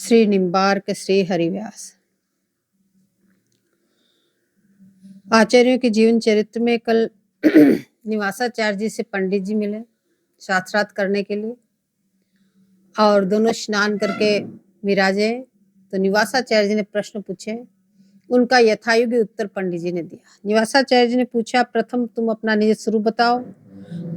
श्री निम्बार्क श्री हरिव्यास। आचार्यों के जीवन चरित्र में कल निवासाचार्य जी से पंडित जी मिले शास्त्रार्थ करने के लिए और दोनों स्नान करके विराजे। तो निवासाचार्य जी ने प्रश्न पूछे, उनका यथायोग्य उत्तर पंडित जी ने दिया। निवासाचार्य जी ने पूछा, प्रथम तुम अपना निज स्वरूप बताओ,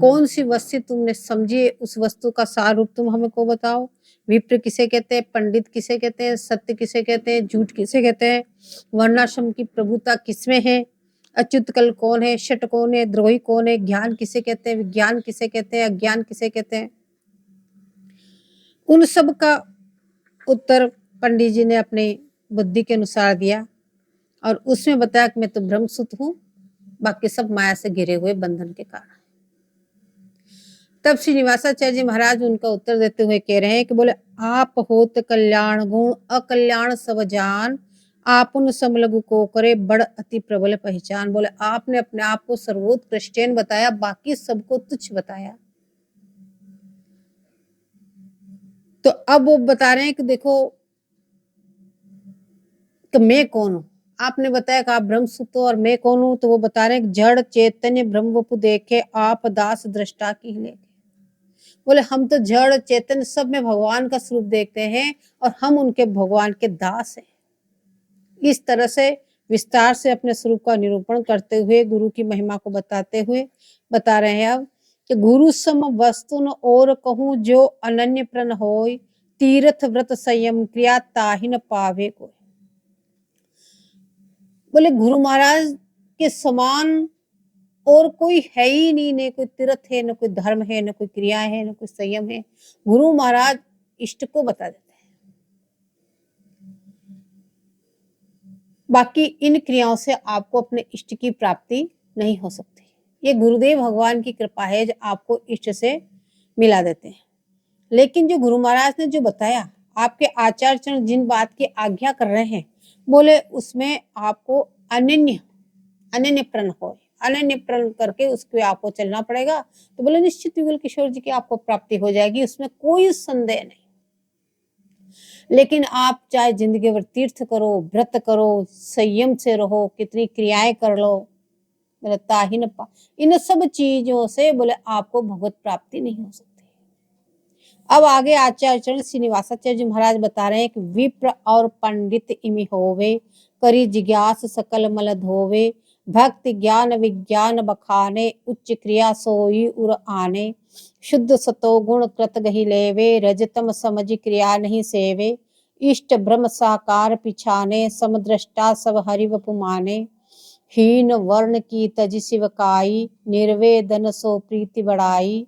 कौन सी वस्तु तुमने समझी, उस वस्तु का सार रूप तुम हमें को बताओ। विप्र किसे कहते हैं, पंडित किसे कहते हैं, सत्य किसे कहते हैं, झूठ किसे कहते हैं, वर्णाश्रम की प्रभुता किसमें है, अच्युत कल कौन है, शट कौन है, द्रोही कौन है, ज्ञान किसे कहते हैं, विज्ञान किसे कहते हैं, अज्ञान किसे कहते हैं। उन सब का उत्तर पंडित जी ने अपनी बुद्धि के अनुसार दिया और उसमें बताया कि मैं तो ब्रह्मसुत हूँ, बाकी सब माया से घिरे हुए बंधन के कारण। तब श्री निवासाचार्य जी महाराज उनका उत्तर देते हुए कह रहे हैं कि बोले, आप होत कल्याण गुण अकल्याण सब जान, आपुन समलघु को करे बड़ अति प्रबल पहचान। बोले आपने अपने आप को सर्वोत्कृष्ट बताया, बाकी सबको तुच्छ बताया। तो अब वो बता रहे हैं कि देखो कि मैं कौन हूँ। आपने बताया कि आप ब्रह्मसुत हो और मैं कौन हूँ, तो वो बता रहे हैं जड़ चैतन्य ब्रह्म वपु देखे, आप दास दृष्टा की लेखे। बोले हम तो जड़ चैतन्य सब में भगवान का स्वरूप देखते हैं और हम उनके भगवान के दास हैं। इस तरह से विस्तार से अपने स्वरूप का निरूपण करते हुए गुरु की महिमा को बताते हुए बता रहे हैं अब कि गुरु सम वस्तु न और कहूं, जो अनन्य प्रण होय, तीर्थ व्रत संयम क्रिया ताहि न पावे कोई। बोले गुरु महाराज के समान और कोई है ही नहीं, न कोई तीर्थ है, न कोई धर्म है, न कोई क्रिया है, न कोई संयम है। गुरु महाराज इष्ट को बता देते हैं, बाकी इन क्रियाओं से आपको अपने इष्ट की प्राप्ति नहीं हो सकती। ये गुरुदेव भगवान की कृपा है जो आपको इष्ट से मिला देते हैं। लेकिन जो गुरु महाराज ने जो बताया, आपके आचार्य चरण जिन बात की आज्ञा कर रहे हैं, बोले उसमें आपको अनन्य प्रण हो, अनन्य प्रण करके उसके आपको चलना पड़ेगा। तो बोले निश्चित युगल किशोर जी की आपको प्राप्ति हो जाएगी, उसमें कोई संदेह नहीं। लेकिन आप चाहे जिंदगी भर तीर्थ करो, व्रत करो, संयम से रहो, कितनी क्रियाएं कर लो, बोले ताहि न पा, इन सब चीजों से बोले आपको भगवत प्राप्ति नहीं हो सकती। अब आगे आचार्य चरण श्रीनिवासाचार्य जी महाराज बता रहे हैं कि विप्र और पंडित इमि होवे, करी जिज्ञास सकल मल धोवे, भक्ति ज्ञान विज्ञान बखाने, उच्च क्रिया सोई उर आने, शुद्ध सतो गुण कृत गही लेवे, रजतम समझ क्रिया नहीं सेवे, इष्ट ब्रह्म साकार पिछाने, समद्रष्टा सब हरि वपु माने, हीन वर्ण की तज शिवकाई, निर्वेदन सो प्रीति बढ़ाई,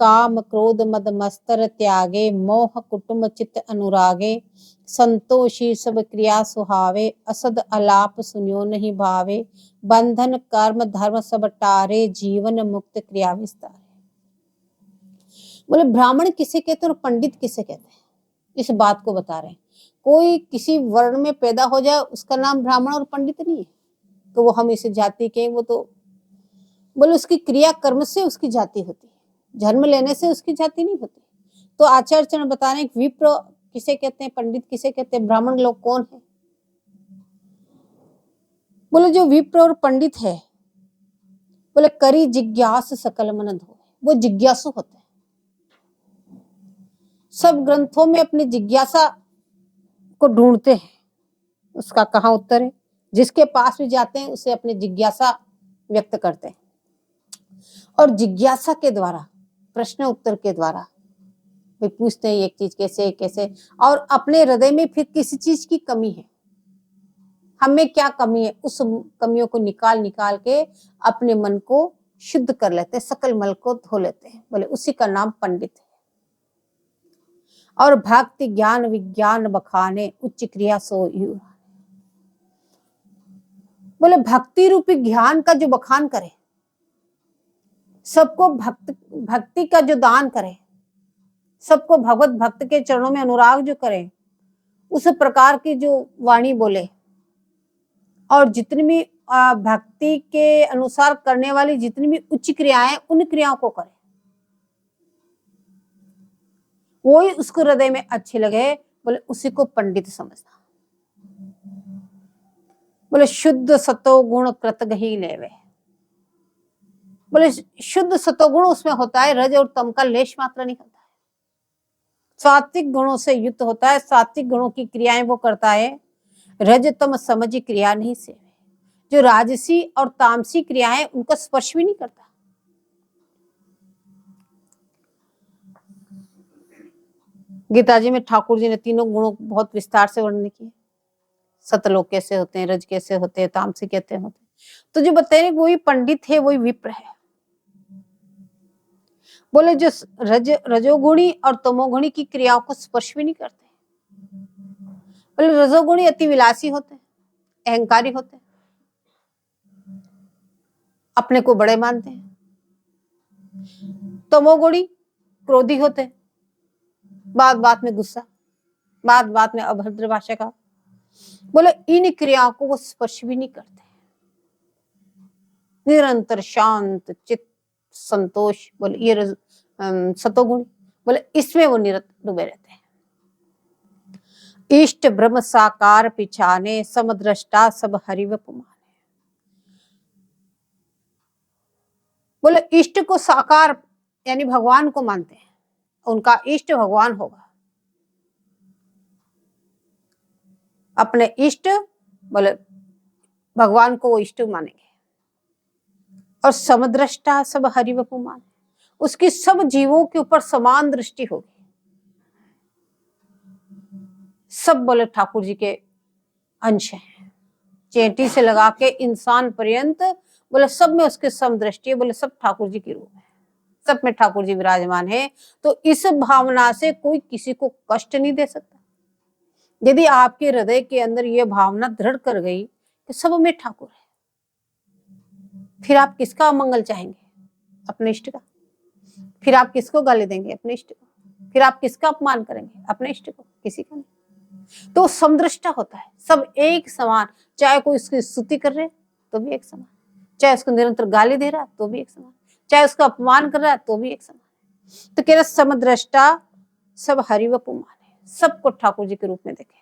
काम क्रोध मद मस्तर त्यागे, मोह कुटुंब चित्त अनुरागे, संतोषी सब क्रिया सुहावे, असद अलाप सुनियो नहीं भावे, बंधन कर्म धर्म सब टारे, जीवन मुक्त क्रिया विस्तारे। बोले ब्राह्मण किसे कहते हैं और पंडित किसे कहते हैं, इस बात को बता रहे हैं। कोई किसी वर्ण में पैदा हो जाए उसका नाम ब्राह्मण और पंडित नहीं है, तो वो हम इस जाति के, वो तो बोले उसकी क्रिया कर्म से उसकी जाति होती है, जन्म लेने से उसकी जाति नहीं होती। तो आचार्य चरण बता रहे हैं विप्र किसे कहते हैं, पंडित किसे कहते हैं, ब्राह्मण लोग कौन है। बोले जो विप्र और पंडित है, बोले करी जिज्ञास सकल मन धोए, वो जिज्ञासु होते हैं, सब ग्रंथों में अपनी जिज्ञासा को ढूंढते हैं, उसका कहाँ उत्तर है, जिसके पास भी जाते हैं उसे अपनी जिज्ञासा व्यक्त करते हैं और जिज्ञासा के द्वारा, प्रश्न उत्तर के द्वारा वे पूछते हैं एक चीज कैसे कैसे, और अपने हृदय में फिर किसी चीज की कमी है, हमें क्या कमी है, उस कमियों को निकाल निकाल के अपने मन को शुद्ध कर लेते हैं, सकल मल को धो लेते हैं। बोले उसी का नाम पंडित है। और भक्ति ज्ञान विज्ञान बखाने, उच्च क्रिया सो यू, बोले भक्ति रूपी ज्ञान का जो बखान करे, सबको भक्ति का जो दान करे, सबको भगवत भक्त के चरणों में अनुराग जो करे, उस प्रकार की जो वाणी बोले और जितनी भी भक्ति के अनुसार करने वाली जितनी भी उच्च क्रियाएं, उन क्रियाओं को करे, वो ही उसको हृदय में अच्छे लगे, बोले उसी को पंडित समझना। बोले शुद्ध सतोगुण कृतगहि लेवे। बोले शुद्ध सतोगुण उसमें होता है, रज और तम का लेश मात्र नहीं होता है। सात्विक गुणों से युक्त होता है, सात्विक गुणों की क्रियाएं वो करता है, रज तम समझ क्रिया नहीं से। जो राजसी और तामसी क्रियाएं उनका स्पर्श भी नहीं करता। गीता जी में ठाकुर जी ने तीनों गुणों को बहुत विस्तार से वर्णन किए। सतलोक कैसे होते हैं, रज कैसे होते हैं, तामसी कैसे होते हैं। तो जो बताए वही पंडित है, वही विप्र है। बोले जो रजोगुणी और तमोगुणी की क्रियाओं को स्पर्श भी नहीं करते। बोले रजोगुणी अति विलासी होते हैं, अहंकारी होते हैं, अपने को बड़े मानते हैं। तमोगुणी क्रोधी होते हैं, बात बात में गुस्सा, बात बात में अभद्र भाषा का। बोले इन क्रियाओं को वो स्पर्श भी नहीं करते, निरंतर शांत चित्त संतोष। बोले ये सतोगुण, बोले इसमें वो निरंतर डूबे रहते हैं। इष्ट ब्रह्म साकार पिछाने, समद्रष्टा सब हरिवप माने। बोले इष्ट को साकार यानी भगवान को मानते हैं, उनका इष्ट भगवान होगा। अपने इष्ट बोले भगवान को वो इष्ट मानेंगे। और समद्रष्टा सब हरिवपु माने, उसकी सब जीवों के ऊपर समान दृष्टि होगी। सब बोले ठाकुर जी के अंश हैं, चेटी से लगा के इंसान पर्यंत बोले सब में उसके समदृष्टि है। बोले सब ठाकुर जी की रूप है, सब में ठाकुर जी विराजमान है। तो इस भावना से कोई किसी को कष्ट नहीं दे सकता। यदि आपके हृदय के अंदर यह भावना दृढ़ कर गई कि सब में ठाकुर है, फिर आप किसका मंगल चाहेंगे? अपने इष्ट का। फिर आप किसको गाली देंगे? अपने इष्ट को। फिर आप किसका अपमान करेंगे? अपने इष्ट को, किसी का नहीं। तो समदृष्टा होता है, सब एक समान। चाहे कोई उसकी स्तुति कर रहे तो भी एक समान, चाहे उसको निरंतर गाली दे रहा तो भी एक समान, चाहे उसका अपमान कर रहा है तो भी एक समान। तो कह रहे समदृष्टा सब हरिवपु माने, सबको ठाकुर जी के रूप में देखे।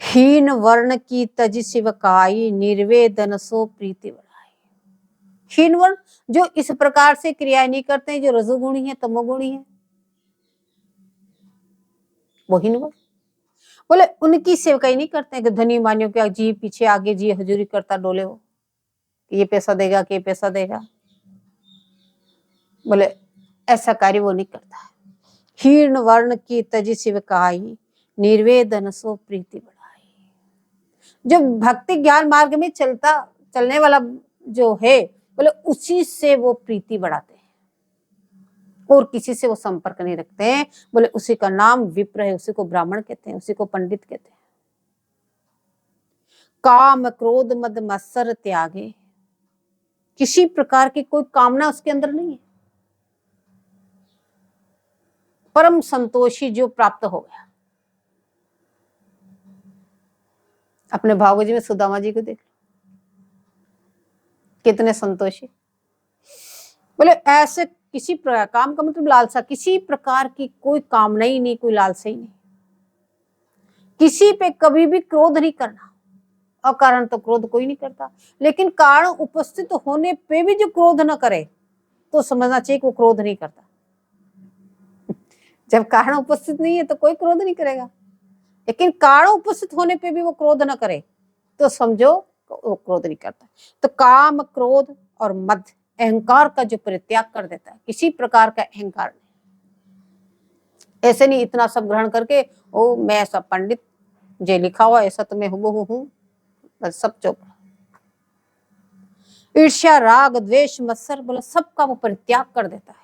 हीन वर्ण की तज शिवकाई, निर्वेदन सो प्रीति बढ़ाई। हीन वर्ण जो इस प्रकार से क्रियाएं नहीं करते हैं, जो रजोगुणी है तमोगुणी है, वो हीन वर्ण। बोले उनकी सेवकाई नहीं करते हैं कि धनी मानियों के जी पीछे आगे जी हजूरी करता डोले हो, ये पैसा देगा कि पैसा देगा। बोले ऐसा कार्य वो नहीं करता है। हीन वर्ण की तज शिवकाई, निर्वेदन सो प्रीति बढ़ाई। जो भक्ति ज्ञान मार्ग में चलने वाला जो है, बोले उसी से वो प्रीति बढ़ाते हैं और किसी से वो संपर्क नहीं रखते हैं। बोले उसी का नाम विप्र है, उसी को ब्राह्मण कहते हैं, उसी को पंडित कहते हैं। काम क्रोध मद मत्सर त्यागे, किसी प्रकार की कोई कामना उसके अंदर नहीं है। परम संतोषी जो प्राप्त हो गया। अपने भागवत जी में सुदामा जी को देख लो, कितने संतोषी। बोले ऐसे किसी प्रकार, काम का मतलब लालसा, किसी प्रकार की कोई कामना ही नहीं, कोई लालसा ही नहीं। किसी पे कभी भी क्रोध नहीं करना, अकारण तो क्रोध कोई नहीं करता, लेकिन कारण उपस्थित होने पे भी जो क्रोध न करे तो समझना चाहिए कि वो क्रोध नहीं करता। जब कारण उपस्थित नहीं है तो कोई क्रोध नहीं करेगा, लेकिन कारण उपस्थित होने पे भी वो क्रोध न करे तो समझो वो क्रोध नहीं करता। तो काम क्रोध और मद अहंकार का जो परित्याग कर देता है, किसी प्रकार का अहंकार नहीं। ऐसे नहीं इतना सब ग्रहण करके ओ मैं सब पंडित, जो लिखा हुआ ऐसा तो मैं हूबहू हूं, बस सब चुप। ईर्ष्या राग द्वेष मत्सर, बोला सबका वो परित्याग कर देता है।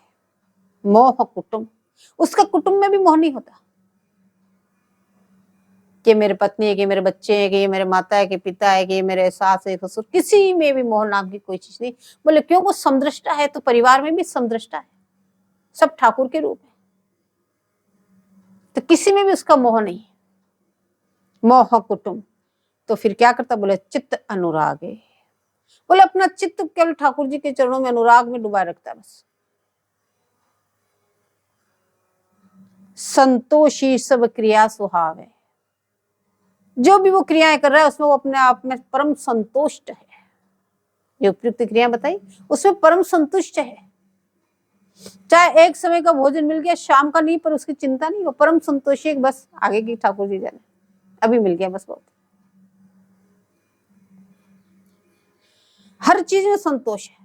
मोह कुटुंब, उसका कुटुंब में भी मोह नहीं होता कि मेरे पत्नी है, कि मेरे बच्चे हैं, कि ये मेरे माता है, कि पिता है, कि ये मेरे सास है ससुर, किसी में भी मोह नाम की कोई चीज नहीं। बोले क्यों? वो समदृष्टा है, तो परिवार में भी समदृष्टा है, सब ठाकुर के रूप है, तो किसी में भी उसका मोह नहीं। मोह कुटुंब, तो फिर क्या करता? बोले चित्त अनुराग है। बोले अपना चित्त केवल ठाकुर जी के चरणों में अनुराग में डुबा रखता है बस। संतोषी सब क्रिया सुहावे। जो भी वो क्रियाएं कर रहा है उसमें वो अपने आप में परम संतुष्ट है। जो उपयुक्त क्रिया बताई उसमें परम संतुष्ट है। चाहे एक समय का भोजन मिल गया, शाम का नहीं, पर उसकी चिंता नहीं, वो परम संतोषी है। बस आगे की ठाकुर जी जाने, अभी मिल गया बस बहुत। हर चीज में संतोष है।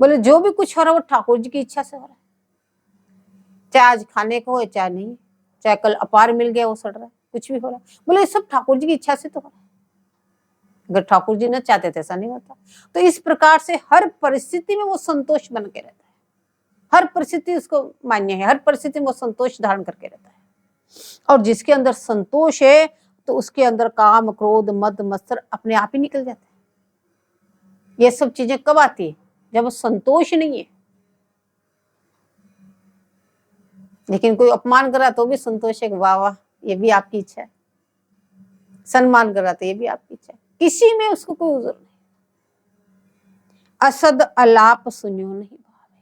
बोले जो भी कुछ हो रहा है वो ठाकुर जी की इच्छा से हो रहा है। चाहे आज खाने को हो चाहे नहीं, चाहे कल अपार मिल गया वो सड़ रहा है, कुछ भी हो रहा है, बोले सब ठाकुर जी की इच्छा से तो हो रहा है। अगर ठाकुर जी न चाहते थे ऐसा नहीं होता। तो इस प्रकार से हर परिस्थिति में वो संतोष बन के रहता है। हर परिस्थिति उसको मान्य है, हर परिस्थिति में वो संतोष धारण करके रहता है। और जिसके अंदर संतोष है तो उसके अंदर काम, क्रोध, मद, मत्सर अपने आप ही निकल जाते हैं। ये सब चीजें कब आती है? जब संतोष नहीं है। लेकिन कोई अपमान करा तो भी संतोष है, वाह वाह ये भी आपकी इच्छा है। सम्मान करा तो ये भी आपकी इच्छा है। किसी में उसको कोई उज़र नहीं। असद अलाप सुनियो नहीं भावे।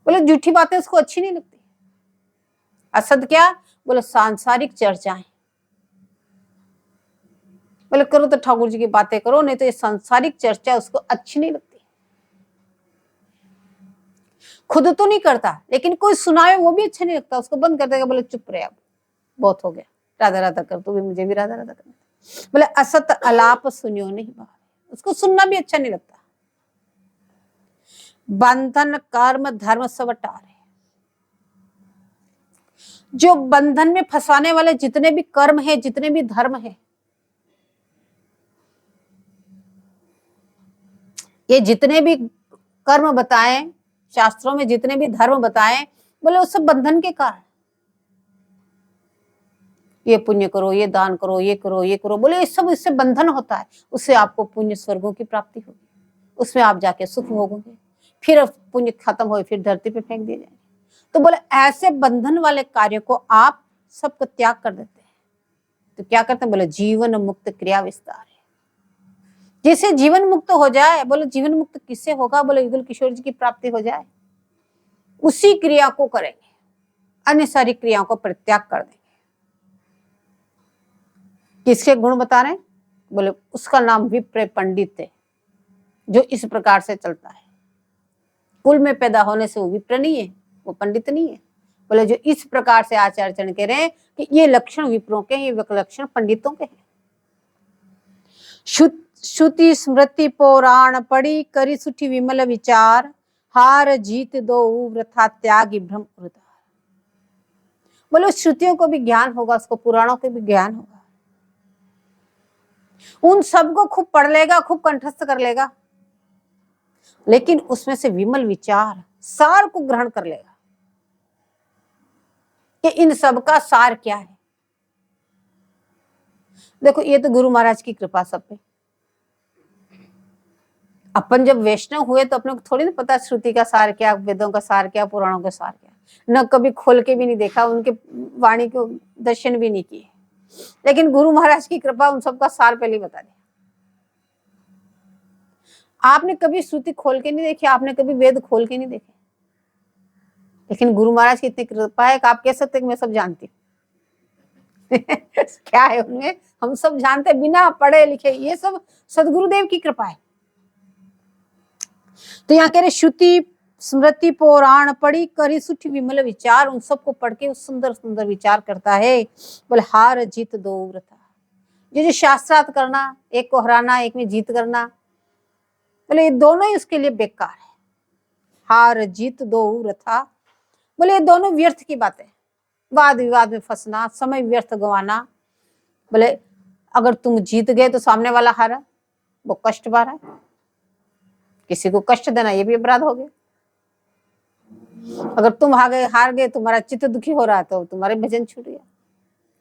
बोले झूठी बातें उसको अच्छी नहीं लगती। असद क्या? बोले सांसारिक चर्चाएं। बोले करो तो ठाकुर जी की बातें करो, नहीं तो ये सांसारिक चर्चा उसको अच्छी नहीं लगती। खुद तो नहीं करता, लेकिन कोई सुनाए वो भी अच्छा नहीं लगता, उसको बंद कर देगा। बोले चुप रहे, अब बहुत हो गया, राधा राधा कर, तू भी मुझे भी राधा राधा कर। बोले असत अलाप सुनियो नहीं भावे, उसको सुनना भी अच्छा नहीं लगता। बंधन कर्म धर्म सब टारे। जो बंधन में फंसाने वाले जितने भी कर्म है, जितने भी धर्म है, ये जितने भी कर्म बताए शास्त्रों में, जितने भी धर्म बताए, बोले वो सब बंधन के कारण। ये पुण्य करो, ये दान करो, ये करो, ये करो, बोले ये सब इससे बंधन होता है। उससे आपको पुण्य स्वर्गों की प्राप्ति होगी, उसमें आप जाके सुख भोगोगे, फिर पुण्य खत्म हो फिर धरती पे फेंक दिए जाएंगे। तो बोले ऐसे बंधन वाले कार्य को आप सबको त्याग कर देते हैं। तो क्या करते हैं? बोले जीवन मुक्त क्रिया विस्तार है। जिसे जीवन मुक्त हो जाए, बोले जीवन मुक्त किससे होगा? बोले युगल किशोर जी की प्राप्ति हो जाए, उसी क्रिया को करेंगे, अन्य सारी क्रियाओं को परित्याग कर देंगे। किसके गुण बता रहे हैं? बोले उसका नाम विप्र पंडित है, जो इस प्रकार से चलता है। कुल में पैदा होने से वो विप्र नहीं है, वो पंडित नहीं है। बोले जो इस प्रकार से आचार्य चरण कह रहे हैं कि ये लक्षण विप्रों के, ये लक्षण पंडितों के हैं। श्रुति स्मृति पुराण पढ़ी, करी सुठी विमल विचार, हार जीत दो वृथा त्यागी भ्रम उदार। बोले श्रुतियों को भी ज्ञान होगा, उसको पुराणों को भी ज्ञान होगा, उन सबको खूब पढ़ लेगा, खूब कंठस्थ कर लेगा, लेकिन उसमें से विमल विचार सार को ग्रहण कर लेगा कि इन सब का सार क्या है। देखो ये तो गुरु महाराज की कृपा सब पे। अपन जब वैष्णव हुए तो अपने को थोड़ी ना पता श्रुति का सार क्या, वेदों का सार क्या, पुराणों का सार क्या, न कभी खोल के भी नहीं देखा, उनके वाणी को दर्शन भी नहीं किए। लेकिन गुरु महाराज की कृपा उन सबका सार पहले बता दिया। आपने कभी श्रुति खोल के नहीं देखी, आपने कभी वेद खोल के नहीं देखे, लेकिन गुरु महाराज की इतनी कृपा है कि आप कह सकते कि मैं सब जानती हूँ। क्या है उनमें? हम सब जानते बिना पढ़े लिखे, ये सब सदगुरुदेव की कृपा है। तो यहाँ कह रहे श्रुति स्मृति पुराण पढ़ी, करी सुठी विमल विचार, उन सबको पढ़ के सुंदर सुंदर विचार करता है। बोले हार जीत दो वृथा। जो शास्त्रार्थ करना, एक को हराना, एक में जीत करना, बोले ये दोनों ही उसके लिए बेकार है। हार जीत दो वृथा, बोले ये दोनों व्यर्थ की बातें। वाद विवाद में फंसना, समय व्यर्थ गंवाना। बोले अगर तुम जीत गए तो सामने वाला हारा, वो कष्ट पा रहा है। किसी को कष्ट देना ये भी अपराध हो गया। अगर तुम हार गए, तुम्हारा चित्त दुखी हो रहा है तो तुम्हारे भजन छूट गया।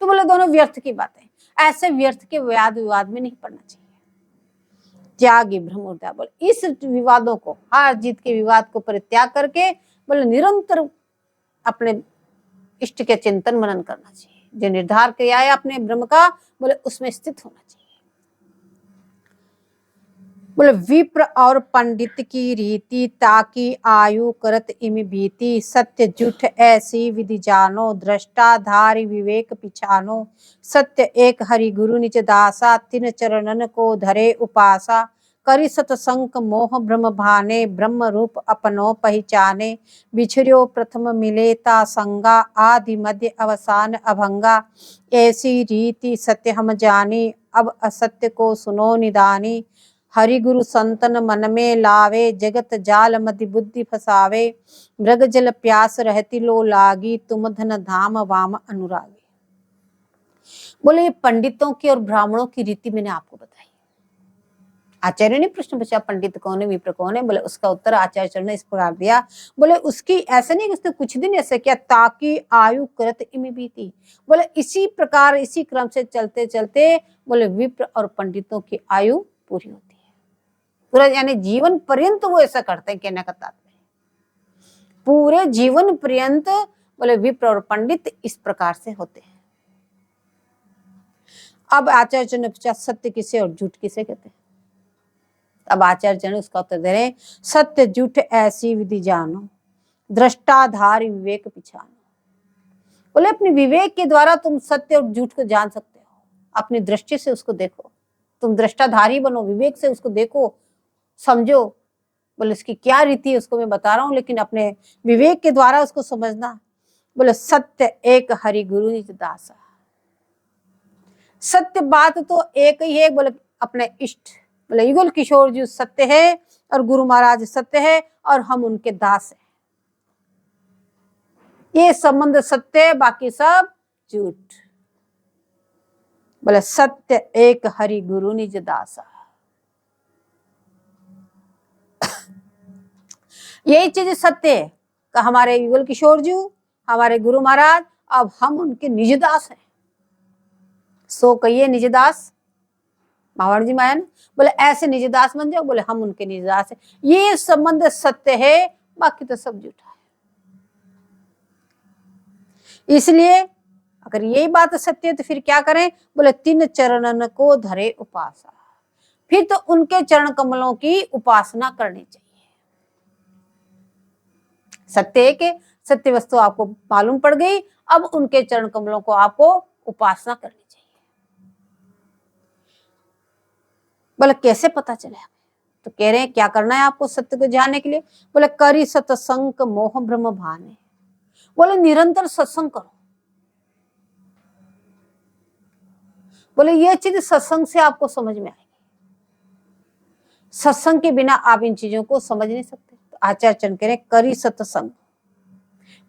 तो बोले दोनों व्यर्थ की बातें। ऐसे व्यर्थ के वाद विवाद में नहीं पड़ना चाहिए। त्यागी भ्रम उदार, बोले इस विवादों को, हार जीत के विवाद को परित्याग करके बोले निरंतर अपने इष्ट के चिंतन मनन करना चाहिए। जो निर्धार किया है अपने ब्रह्म का, बोले उसमें स्थित होना चाहिए। बोले विप्र और पंडित की रीति, ताकि आयु करत इम बीती। सत्य जुठ ऐसी विधि जानो, दृष्टा धारि विवेक पिछानो। सत्य एक हरि गुरु निज दासा, तिन चरणन को धरे उपासा। करि सतसंग मोह भ्रम भाने, ब्रह्म रूप अपनो पहचाने। बिछड़ियो प्रथम मिले ता संगा, आदि मध्य अवसान अभंगा। ऐसी रीति सत्य हम जानी, अब असत्य को सुनो निदानी। हरि गुरु संतन मन में लावे, जगत जाल मति बुद्धि फसावे। मृग जल प्यास रहती लो लागी, तुम धन धाम वाम अनुरागी। बोले ये पंडितों की और ब्राह्मणों की रीति मैंने आपको बताई। आचार्य ने प्रश्न पूछा पंडित कौन है, विप्र कौन है? बोले उसका उत्तर आचार्य चरण ने इस प्रकार दिया। बोले उसकी ऐसे नहीं, उसने कुछ दिन ऐसे किया, ताकि आयु करत इम बीती। बोले इसी प्रकार इसी क्रम से चलते चलते बोले विप्र और पंडितों की आयु पूरी होती है। पूरा यानी जीवन पर्यंत वो ऐसा करते हैं, कहने का तात्पर्य पूरे जीवन पर्यंत बोले विप्र और पंडित इस प्रकार से होते हैं। अब आचार्य ने पूछा सत्य किसे और झूठ किसे कहते हैं? अब आचार्य ने उसका उत्तर दे रहे, सत्य झूठ ऐसी विधि जानो, दृष्टाधारी विवेक पिछानो। बोले अपने विवेक के द्वारा तुम सत्य और झूठ को जान सकते हो, अपनी दृष्टि से उसको देखो, तुम दृष्टाधारी बनो, विवेक से उसको देखो समझो। बोले इसकी क्या रीति है उसको मैं बता रहा हूं, लेकिन अपने विवेक के द्वारा उसको समझना। बोले सत्य एक हरि गुरु निज दासा। सत्य बात तो एक ही है, बोले अपने इष्ट, बोले युगल किशोर जी सत्य है और गुरु महाराज सत्य है और हम उनके दास हैं। ये संबंध सत्य है, बाकी सब झूठ। बोले सत्य एक हरि गुरु निज दासा। यही चीज सत्य है कि हमारे युगल किशोर जी, हमारे गुरु महाराज, अब हम उनके निजदास हैं। सो कहिए निजदास, महावाणी जी माया ने बोले ऐसे निजदास बन जाओ, बोले हम उनके निजदास हैं। ये संबंध सत्य है, बाकी तो सब झूठा है। इसलिए अगर यही बात सत्य है तो फिर क्या करें? बोले तीन चरणन को धरे उपासा, फिर तो उनके चरण कमलों की उपासना करनी चाहिए। सत्य है कि सत्य वस्तु आपको मालूम पड़ गई, अब उनके चरण कमलों को आपको उपासना करनी चाहिए। बोले कैसे पता चले? तो कह रहे हैं क्या करना है आपको सत्य को जानने के लिए? बोले करी सतसंग मोह भ्रम भाने। बोले निरंतर सत्संग करो। बोले ये चीज सत्संग से आपको समझ में आएगी, सत्संग के बिना आप इन चीजों को समझ नहीं सकते। तो आचार्य चरण कह रहे करी सत्संग।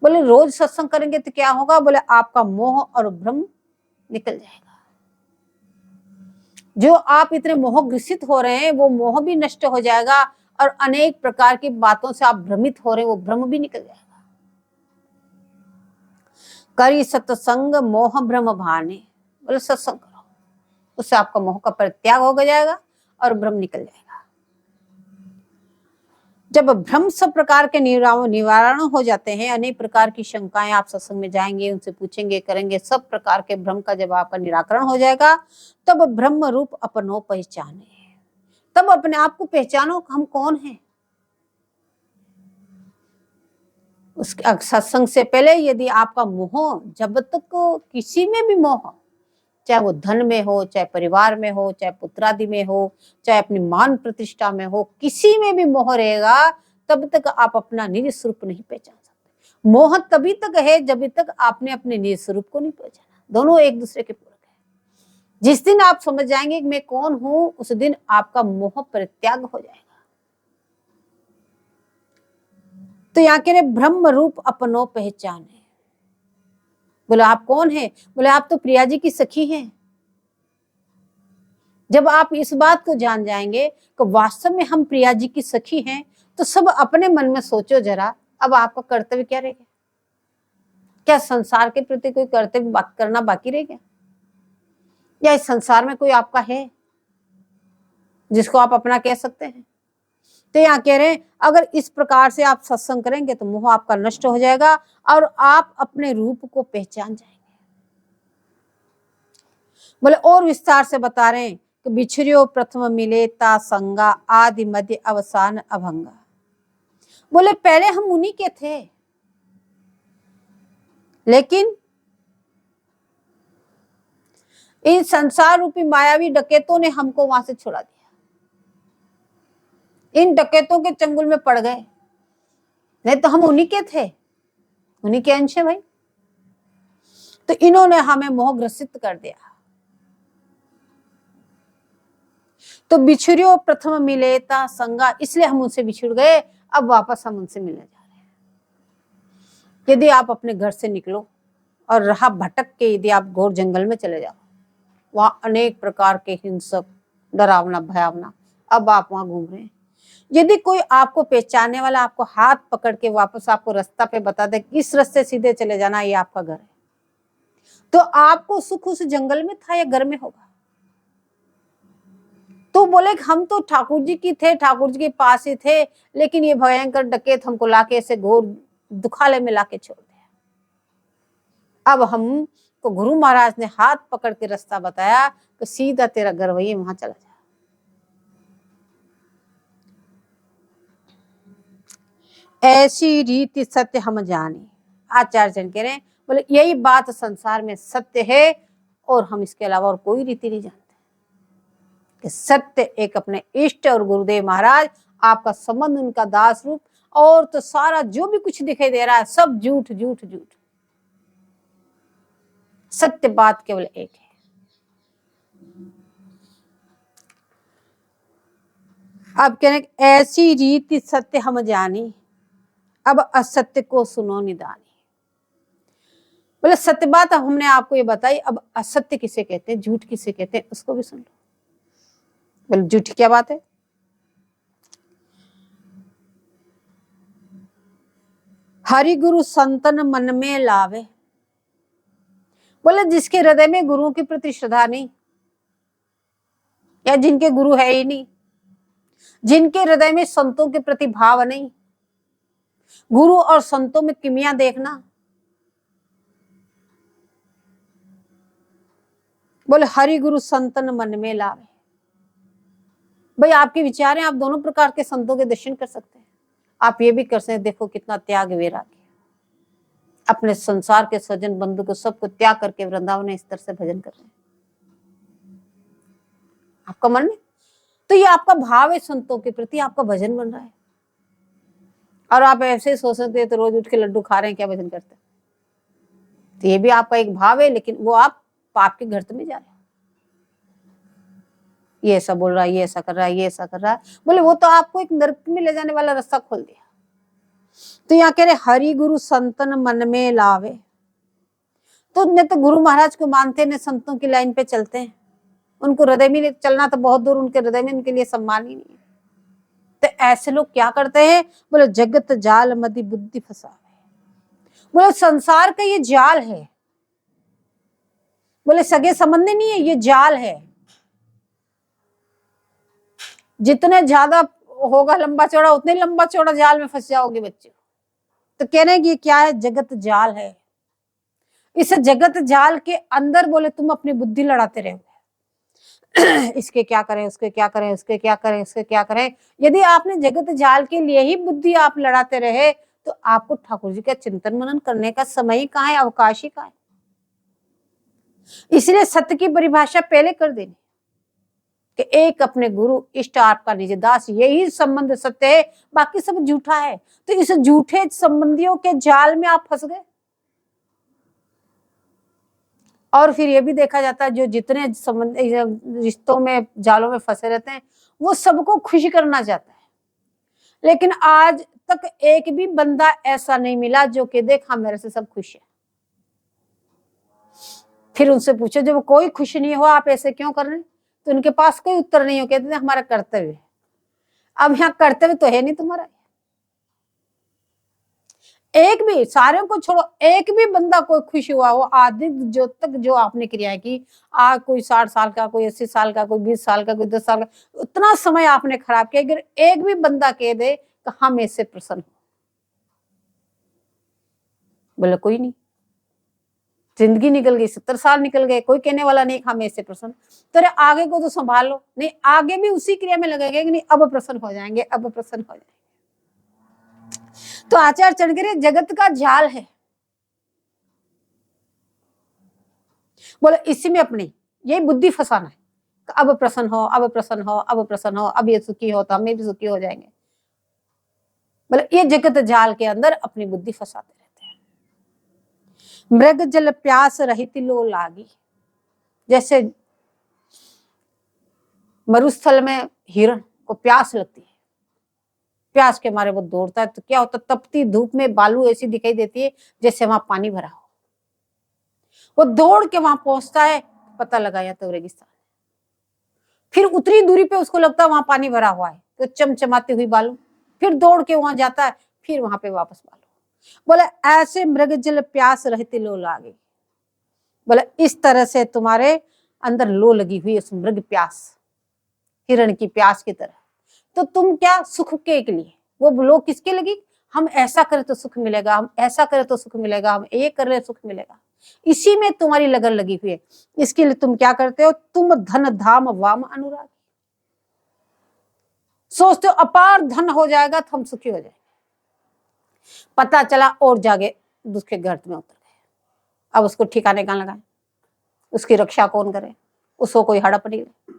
बोले रोज सत्संग करेंगे तो क्या होगा? बोले आपका मोह और भ्रम निकल जाएगा। जो आप इतने मोह ग्रसित हो रहे हैं वो मोह भी नष्ट हो जाएगा, और अनेक प्रकार की बातों से आप भ्रमित हो रहे हैं वो भ्रम भी निकल जाएगा। करी सत्संग मोह भ्रम भाने। बोले सत्संग करो, उससे आपका मोह का परित्याग हो जाएगा और भ्रम निकल जाएगा। जब भ्रम सब प्रकार के निवारण हो जाते हैं, अनेक प्रकार की शंकाएं आप सत्संग में जाएंगे, उनसे पूछेंगे करेंगे, सब प्रकार के भ्रम का जब आपका निराकरण हो जाएगा, तब ब्रह्म रूप अपनो पहचाने। तब अपने आप को पहचानो हम कौन हैं। उसके सत्संग से पहले यदि आपका मोह, जब तक किसी में भी मोह, चाहे वो धन में हो, चाहे परिवार में हो, चाहे पुत्रादि में हो, चाहे अपनी मान प्रतिष्ठा में हो, किसी में भी मोह रहेगा, तब तक आप अपना निज स्वरूप नहीं पहचान सकते। मोह तभी तक है जब तक आपने अपने निज स्वरूप को नहीं पहचाना। दोनों एक दूसरे के पूरक है। जिस दिन आप समझ जाएंगे कि मैं कौन हूं, उस दिन आपका मोह परित्याग हो जाएगा। तो यहाँ कह रहे ब्रह्म रूप अपनो पहचाने। बोले आप कौन है? बोले आप तो प्रिया जी की सखी हैं। जब आप इस बात को जान जाएंगे कि वास्तव में हम प्रिया जी की सखी हैं, तो सब अपने मन में सोचो जरा, अब आपका कर्तव्य क्या रह गया? क्या संसार के प्रति कोई कर्तव्य बात करना बाकी रह गया? या इस संसार में कोई आपका है जिसको आप अपना कह सकते हैं? तो यहाँ कह रहे हैं अगर इस प्रकार से आप सत्संग करेंगे तो मोह आपका नष्ट हो जाएगा और आप अपने रूप को पहचान जाएंगे। बोले और विस्तार से बता रहे हैं कि बिछुरियो प्रथम मिले ता संगा आदि मध्य अवसान अभंगा। बोले पहले हम उन्हीं के थे, लेकिन इन संसार रूपी मायावी डकैतों ने हमको वहां से छुड़ा दिया। इन डकैतों के चंगुल में पड़ गए, नहीं तो हम उन्हीं के थे, उन्हीं के अंश है भाई। तो इन्होंने हमें मोहग्रसित कर दिया। तो बिछुरियो प्रथम मिले ता संगा, इसलिए हम उनसे बिछुड़ गए, अब वापस हम उनसे मिलने जा रहे हैं। यदि आप अपने घर से निकलो और राह भटक के यदि आप घोर जंगल में चले जाओ, वहां अनेक प्रकार के हिंसक, डरावना, भयावना, अब आप वहां घूम रहे हैं। यदि कोई आपको पहचानने वाला आपको हाथ पकड़ के वापस आपको रास्ता पे बता दे, इस रास्ते सीधे चले जाना, ये आपका घर है, तो आपको सुख उस जंगल में था या घर में होगा? तो बोले हम तो ठाकुर जी की थे, ठाकुर जी के पास ही थे, लेकिन ये भयंकर डकैत हमको लाके ऐसे घोर दुखाले में लाके छोड़ दिया। अब हम को गुरु महाराज ने हाथ पकड़ के रास्ता बताया कि सीधा तेरा घर वही, वहां चला जा। ऐसी रीति सत्य हम जाने। आचार्य जन कह रहे हैं, बोले यही बात संसार में सत्य है और हम इसके अलावा और कोई रीति नहीं जानते। कि सत्य एक अपने इष्ट और गुरुदेव महाराज, आपका संबंध उनका दास रूप, और तो सारा जो भी कुछ दिखाई दे रहा है सब झूठ झूठ झूठ। सत्य बात केवल एक है। अब कह रहे ऐसी रीति सत्य हम जानी, अब असत्य को सुनो निदानी। बोले सत्य बात हमने आपको ये बताई, अब असत्य किसे कहते हैं, झूठ किसे कहते हैं, उसको भी सुन लो। बोले झूठ क्या बात है? हरि गुरु संतन मन में लावे। बोले जिसके हृदय में गुरुओं के प्रति श्रद्धा नहीं, या जिनके गुरु है ही नहीं, जिनके हृदय में संतों के प्रति भाव नहीं, गुरु और संतों में किमिया देखना। बोले हरि गुरु संतन मन में लावे। भाई आपके विचार हैं, आप दोनों प्रकार के संतों के दर्शन कर सकते हैं। आप ये भी कर सकते हैं, देखो कितना त्याग वैराग्य, अपने संसार के स्वजन बंधु को सबको त्याग करके वृंदावन इस तरह से भजन कर रहे हैं। आपका मन में तो ये आपका भाव है, संतों के प्रति आपका भजन बन रहा है। और आप ऐसे सोच सकते हैं तो रोज उठ के लड्डू खा रहे हैं, क्या भजन करते हैं? तो ये भी आपका एक भाव है, लेकिन वो आप पाप के गर्त में जा रहे हैं। ये ऐसा बोल रहा है, ये ऐसा कर रहा है, ये ऐसा कर रहा है, बोले वो तो आपको एक नरक में ले जाने वाला रास्ता खोल दिया। तो यहाँ कह रहे हरि गुरु संतन मन में लावे। तो न तो गुरु महाराज को मानते न संतों की लाइन पे चलते हैं, उनको हृदय में चलना तो बहुत दूर, उनके हृदय में उनके लिए सम्मान ही नहीं है। तो ऐसे लोग क्या करते हैं? बोले जगत जाल मदि बुद्धि फसावे। बोले संसार का ये जाल है, बोले सगे संबंधी नहीं है, ये जाल है। जितने ज्यादा होगा लंबा चौड़ा, उतने लंबा चौड़ा जाल में फंस जाओगे बच्चे। तो कह रहे हैं कि क्या है? जगत जाल है। इस जगत जाल के अंदर बोले तुम अपनी बुद्धि लड़ाते रहोगे, इसके क्या करें, उसके क्या करें, उसके क्या करें, उसके क्या करें। यदि आपने जगत जाल के लिए ही बुद्धि आप लड़ाते रहे, तो आपको ठाकुर जी का चिंतन मनन करने का समय कहाँ है, अवकाश ही कहाँ है। इसलिए सत्य की परिभाषा पहले कर देनी कि एक अपने गुरु इष्ट आपका निज दास, यही संबंध सत्य है, बाकी सब झूठा है। तो इस झूठे संबंधियों के जाल में आप फंस गए। और फिर ये भी देखा जाता है जो जितने संबंध रिश्तों में जालों में फंसे रहते हैं, वो सबको खुश करना चाहता है, लेकिन आज तक एक भी बंदा ऐसा नहीं मिला जो कि देख हाँ मेरे से सब खुश है। फिर उनसे पूछो जब कोई खुश नहीं हो आप ऐसे क्यों कर रहे हैं, तो उनके पास कोई उत्तर नहीं हो, कहते हमारा कर्तव्य है। अब यहाँ कर्तव्य तो है नहीं तुम्हारा। एक भी, सारे को छोड़ो, एक भी बंदा कोई खुश हुआ हो आदि जो तक जो आपने क्रियाएं की, कोई 60 साल का, कोई 80 साल का, कोई 20 साल का, कोई 10 साल का, उतना समय आपने खराब किया, अगर एक भी बंदा कह दे तो हम ऐसे प्रसन्न हो, बोले कोई नहीं। जिंदगी निकल गई, 70 साल निकल गए, कोई कहने वाला नहीं हम ऐसे प्रसन्न। तो आगे को तो संभाल लो, नहीं आगे भी उसी क्रिया में लगेगा कि नहीं अब प्रसन्न हो जाएंगे, अब प्रसन्न हो जाएंगे। तो आचार्य चंद्र जगत का जाल है, बोले इसी में अपनी यही बुद्धि फंसाना है, अब प्रसन्न हो, अब प्रसन्न हो, अब प्रसन्न हो, अब ये सुखी हो तो हम भी सुखी हो जाएंगे। बोले ये जगत जाल के अंदर अपनी बुद्धि फंसाते रहते हैं। मृग जल प्यास रहित लो लागी, जैसे मरुस्थल में हिरण को प्यास लगती है, प्यास के मारे वो दौड़ता है, तो क्या होता, तपती धूप में बालू ऐसी दिखाई देती है जैसे वहां पानी भरा हो, वो दौड़ के वहां पहुंचता है, पता लगाया तो रेगिस्तान। फिर उतनी दूरी पे उसको लगता है वहां पानी भरा हुआ है, तो चमचमाती हुई बालू, फिर दौड़ के वहां जाता है, फिर वहां पे वापस बालू। बोले ऐसे मृग जल प्यास रहती लो लागे, बोले इस तरह से तुम्हारे अंदर लो लगी हुई उस मृग प्यास, हिरण की प्यास की तरह। तो तुम क्या सुख के लिए, वो लो किसके लगी, हम ऐसा करें तो सुख मिलेगा, हम ऐसा करें तो सुख मिलेगा, हम ये कर रहे सुख मिलेगा, इसी में तुम्हारी लगन लगी हुई है। इसके लिए तुम क्या करते हो, तुम धन धाम वाम अनुराग, सोचते हो अपार धन हो जाएगा तो हम सुखी हो जाएंगे, पता चला और जागे दुख के गर्त में उतर गए। अब उसको ठिकाने कहां लगाए, उसकी रक्षा कौन करे, उसको कोई हड़प नहीं ले।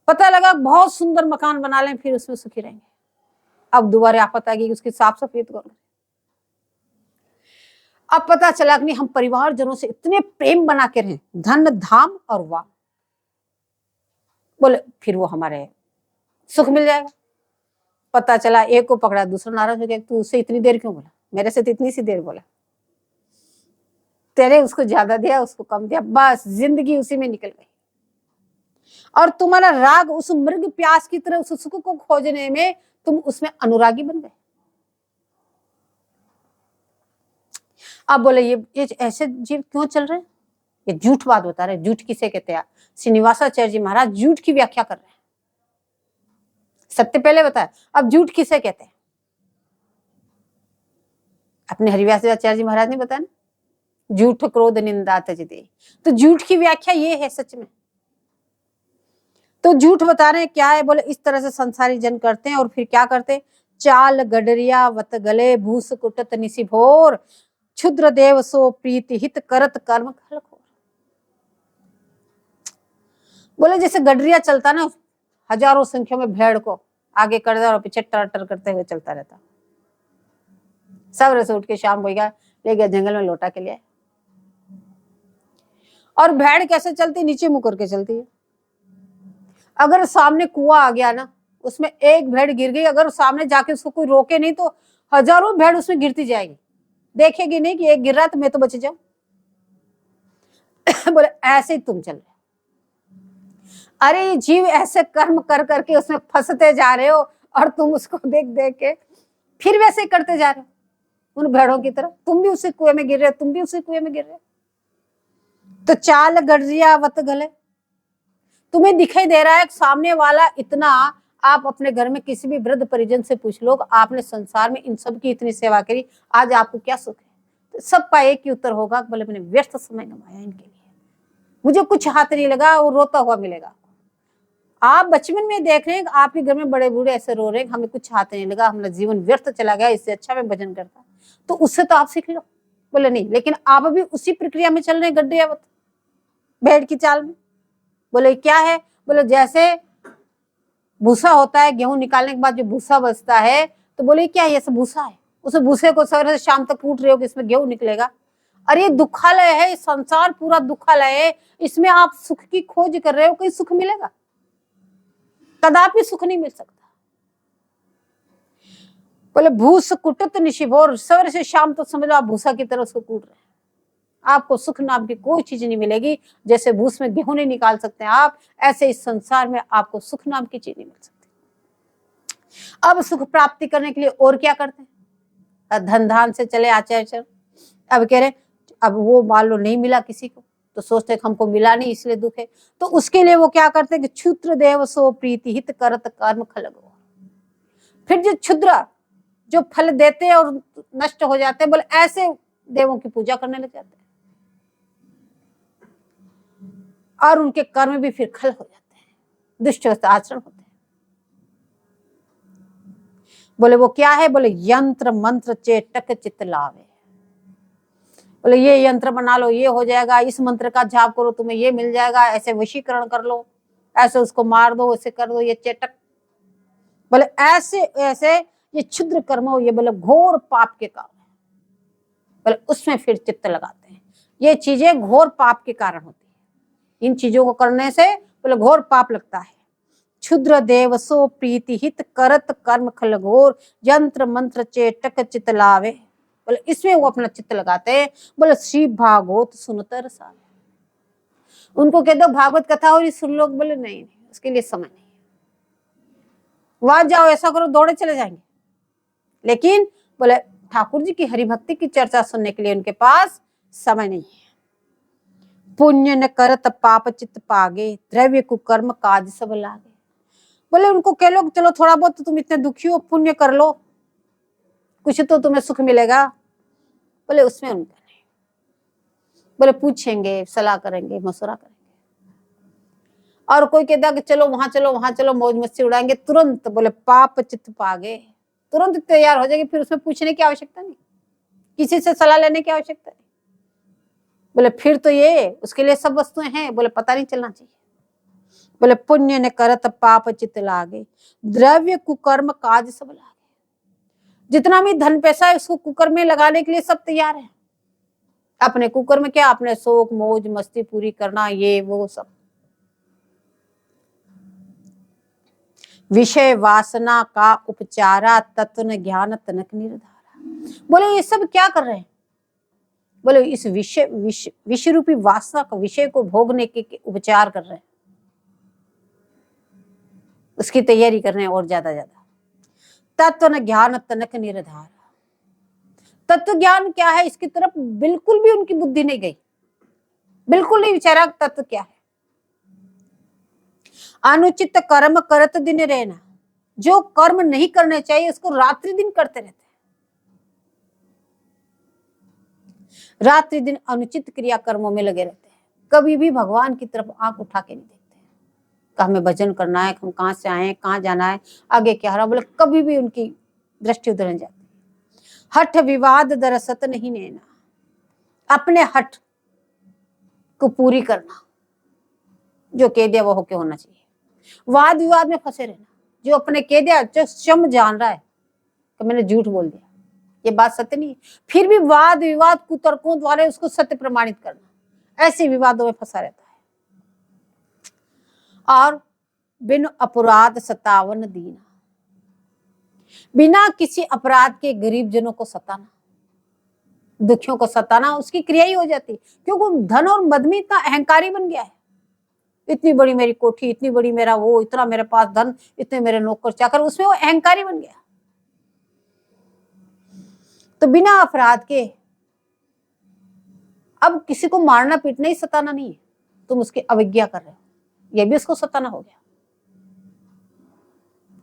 पता लगा बहुत सुंदर मकान बना लें फिर उसमें सुखी रहेंगे, अब दोबारा आपत्ति आएगी उसकी साफ सफाई कौन करे। अब पता चला कि नहीं हम परिवारजनों से इतने प्रेम बना के रहे, धन धाम और वाम, बोले फिर वो हमारे सुख मिल जाएगा। पता चला एक को पकड़ा दूसरा नाराज हो गया, तू उससे इतनी देर क्यों बोला, मेरे से तो इतनी सी देर बोला, तेरे उसको ज्यादा दिया उसको कम दिया, बस जिंदगी उसी में निकल गई। और तुम्हारा राग उस मृग प्यास की तरह उस सुख को खोजने में तुम उसमें अनुरागी बन गए। अब बोले ये ऐसे जीव क्यों चल रहे हैं, ये झूठ बात बता रहे। झूठ किसे कहते हैं, श्रीनिवासाचार्य जी महाराज झूठ की व्याख्या कर रहे हैं। सत्य पहले बताया, अब झूठ किसे कहते हैं, अपने हरिव्यासाचार्य जी महाराज ने बताया ना, झूठ क्रोध निंदा त्यज दे। तो झूठ की व्याख्या ये है सच में। तो झूठ बता रहे हैं क्या है, बोले इस तरह से संसारी जन करते हैं। और फिर क्या करते, चाल गडरिया वत गले भूस कुटत निसी भोर, क्षुद्र देव सो प्रीति हित करत कर्म खल खोर। बोले जैसे गडरिया चलता ना, हजारों संख्या में भेड़ को आगे कर दे और पीछे टर करते हुए चलता रहता, सवेरे से उठ के शाम हो गया ले गया जंगल में लौटा के लिए। और भेड़ कैसे चलती, नीचे मुंह करके चलती है। अगर सामने कुआं आ गया ना, उसमें एक भेड़ गिर गई, अगर सामने जाके उसको कोई रोके नहीं तो हजारों भेड़ उसमें गिरती जाएगी, देखेगी नहीं कि एक गिर रहा है तो मैं तो बच जाऊं। बोले ऐसे ही तुम चल रहे, अरे जीव ऐसे कर्म कर करके उसमें फंसते जा रहे हो और तुम उसको देख देख के फिर वैसे करते जा रहे हो उन भेड़ों की तरह, तुम भी उसी कुएं में गिर रहे हो, तुम भी उसी कुएं में गिर रहे हो। तो चाल गडरिया वत गले, तुम्हें दिखाई दे रहा है सामने वाला इतना, आप अपने घर में किसी भी वृद्ध परिजन से पूछ लो, आपने संसार में इन सब की इतनी सेवा करी, आज आपको क्या सुख है, तो सबका एक ही उत्तर होगा, बोले मैंने व्यर्थ समय गंवाया इनके लिए, मुझे कुछ हाथ नहीं लगा, वो रोता हुआ मिलेगा। आप बचपन में देख रहे हैं आपके घर में बड़े बूढ़े ऐसे रो रहे हैं, हमें कुछ हाथ नहीं लगा, हमारा जीवन व्यर्थ चला गया, इससे अच्छा मैं भजन करता, तो उससे तो आप सीख लो। बोले नहीं, लेकिन आप अभी उसी प्रक्रिया में चल रहे हैं, गड्ढियावत भेड़ की चाल में। बोले क्या है, बोले जैसे भूसा होता है, गेहूं निकालने के बाद जो भूसा बचता है, तो बोले क्या है, ये सब भूसा है, उस भूसे को सवेरे से शाम तक कूट रहे हो कि इसमें गेहूं निकलेगा। अरे ये दुखालय है, संसार पूरा दुखालय है, इसमें आप सुख की खोज कर रहे हो, कहीं सुख मिलेगा, कदापि सुख नहीं मिल सकता। बोले भूस कुटत निशिभोर, सवेरे से शाम तक समझ लो आप भूसा की तरह उसको कूट रहे हैं, आपको सुख नाम की कोई चीज नहीं मिलेगी। जैसे भूस में गेहूं नहीं निकाल सकते आप, ऐसे इस संसार में आपको सुख नाम की चीज नहीं मिल सकती। अब सुख प्राप्ति करने के लिए और क्या करते हैं, धन धान से चले आचार्य। अब कह रहे अब वो मान लो नहीं मिला किसी को, तो सोचते हैं हमको मिला नहीं इसलिए दुख है, तो उसके लिए वो क्या करते हैं कि क्षुद्र देव सो प्रीति हित करत कर्म खलगो। फिर जो क्षुद्र जो फल देते हैं और नष्ट हो जाते हैं, बोले ऐसे देवों की पूजा करने लग जाते हैं। और उनके कर्म भी फिर खल हो जाते हैं, दुष्ट आचरण होते हैं। बोले वो क्या है? बोले यंत्र मंत्र चेटक चित लावे। बोले ये यंत्र बना लो, ये हो जाएगा, इस मंत्र का जाप करो तुम्हें ये मिल जाएगा, ऐसे वशीकरण कर लो, ऐसे उसको मार दो, ऐसे कर दो, ये चेटक। बोले ऐसे ऐसे ये क्षुद्र कर्म हो, ये बोले घोर पाप के कारण, बोले उसमें फिर चित्त लगाते हैं। ये चीजें घोर पाप के कारण होती है, इन चीजों को करने से बोले घोर पाप लगता है। क्षुद्र देव सो प्रीति हित करत कर्म खल घोर, यंत्र मंत्र चेटक चित लावे। बोले इसमें वो अपना चित्त लगाते हैं। बोले श्री भागवत सुनतर रसावे, उनको कह दो भागवत कथा और सुन लो, बोले नहीं, उसके लिए समय नहीं, वहां जाओ ऐसा करो, दौड़े चले जाएंगे। लेकिन बोले ठाकुर जी की हरिभक्ति की चर्चा सुनने के लिए उनके पास समय नहीं है। पुण्य न करत पाप चित पागे, द्रव्य कुकर्म काज सब लागे। बोले उनको कह लो चलो थोड़ा बहुत तो तुम इतने दुखी हो, पुण्य कर लो, कुछ तो तुम्हें सुख मिलेगा। बोले उसमें उनका नहीं। बोले पूछेंगे, सलाह करेंगे, मशवरा करेंगे। और कोई कहता कि चलो वहां चलो, वहां चलो, मौज मस्ती उड़ाएंगे, तुरंत बोले पाप चित पागे, तुरंत तैयार हो जाएगी, फिर उसमें पूछने की आवश्यकता नहीं, किसी से सलाह लेने की आवश्यकता नहीं। बोले फिर तो ये उसके लिए सब वस्तुएं हैं, बोले पता नहीं चलना चाहिए। बोले पुण्य ने करत पाप चित लागे, द्रव्य कुकर्म काज सब लागे। जितना भी धन पैसा है उसको कुकर में लगाने के लिए सब तैयार है। अपने कुकर में क्या, अपने शोक मौज मस्ती पूरी करना, ये वो सब। विषय वासना का उपचारा, तत्व ज्ञान तनक निर्धारा। बोले ये सब क्या कर रहे हैं? बोले इस विषय रूपी वासना का, विषय को भोगने के उपचार कर रहे हैं, उसकी तैयारी कर रहे हैं और ज्यादा ज्यादा। तत्व ज्ञान तनक निर्धारा, तत्व ज्ञान क्या है इसकी तरफ बिल्कुल भी उनकी बुद्धि नहीं गई, बिल्कुल नहीं विचारा तत्व क्या है। अनुचित कर्म करत दिन रहना, जो कर्म नहीं करने चाहिए उसको रात्रि दिन करते रहते हैं। रात्रि दिन अनुचित क्रिया कर्मों में लगे रहते हैं, कभी भी भगवान की तरफ आंख उठा के नहीं देखते हैं। हमें भजन करना है, हम कहां से आए, कहां जाना है, आगे क्या रहा, बोले कभी भी उनकी दृष्टि उधर नहीं जाती। हठ विवाद दरसत नहीं लेना, अपने हठ को पूरी करना, जो कह दिया वो होके होना चाहिए। वाद विवाद में फंसे रहना, जो अपने कह दिया, जो स्वयं जान रहा है कि मैंने झूठ बोल दिया, ये बात सत्य नहीं है, फिर भी वाद विवाद कुतर्कों द्वारा उसको सत्य प्रमाणित करना, ऐसे विवादों में फंसा रहता है। और बिन अपराध सतावन दीना, बिना किसी अपराध के गरीब जनों को सताना, दुखियों को सताना उसकी क्रिया ही हो जाती है। क्योंकि धन और मद में इतना अहंकारी बन गया है, इतनी बड़ी मेरी कोठी, इतनी बड़ी मेरा वो, इतना मेरे पास धन, इतने मेरे नौकर चाकर, उसमें वो अहंकारी बन गया। तो बिना अपराध के, अब किसी को मारना पीटना ही सताना नहीं है, तुम उसकी अवज्ञा कर रहे हो, ये भी उसको सताना हो गया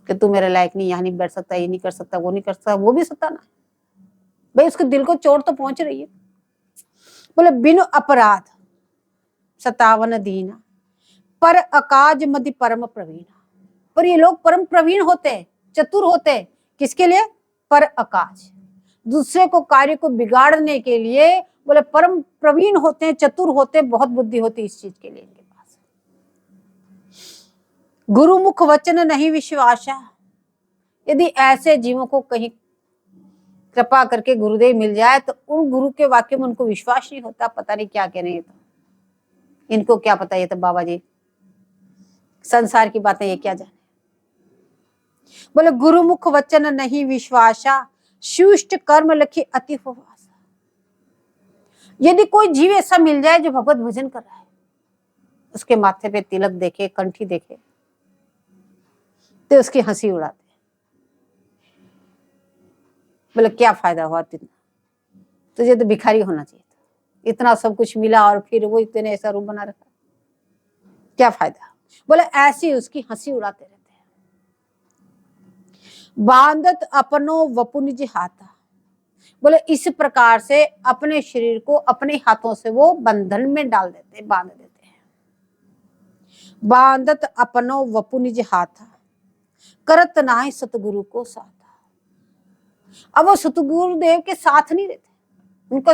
कि तू मेरे लायक नहीं, यहाँ नहीं बैठ सकता, ये नहीं कर सकता, वो नहीं कर सकता, वो भी सताना है। भाई उसके दिल को चोट तो पहुंच रही है। बोले बिन अपराध सतावन दीना, पर अकाज मधि परम प्रवीणा। पर ये लोग परम प्रवीण होते हैं, चतुर होते हैं, किसके लिए? पर अकाज, दूसरे को कार्य को बिगाड़ने के लिए बोले परम प्रवीण होते हैं, चतुर होते हैं, बहुत बुद्धि होती है इस चीज के लिए इनके पास। गुरुमुख वचन नहीं विश्वासा, यदि ऐसे जीवों को कहीं कृपा करके गुरुदेव मिल जाए तो उन गुरु के वाक्य में उनको विश्वास नहीं होता, पता नहीं क्या कह रहे हैं, तो इनको क्या पता, ये तो बाबा जी संसार की बातें ये क्या जाने। बोले गुरुमुख वचन नहीं विश्वासा, शुष्ट कर्म लखी अति उपवासा। यदि कोई जीव ऐसा मिल जाए जो भगवत भजन कर रहा है, उसके माथे पे तिलक देखे, कंठी देखे, तो उसकी हंसी उड़ाते। बोले क्या फायदा हुआ, तुझे तो भिखारी होना चाहिए था, इतना सब कुछ मिला और फिर वो इतने ऐसा रूप बना रखा, क्या फायदा। बोले ऐसी उसकी हंसी उड़ाते रहते हैं। बांधत अपनो वपु निज हाथा, बोले इस प्रकार से अपने शरीर को अपने हाथों से वो बंधन में डाल देते, बांध देते हैं। बांधत अपनो वपु निज हाथा, करत नाहि सतगुरु को साथा। अब वो सतगुरु देव के साथ नहीं रहते, उनको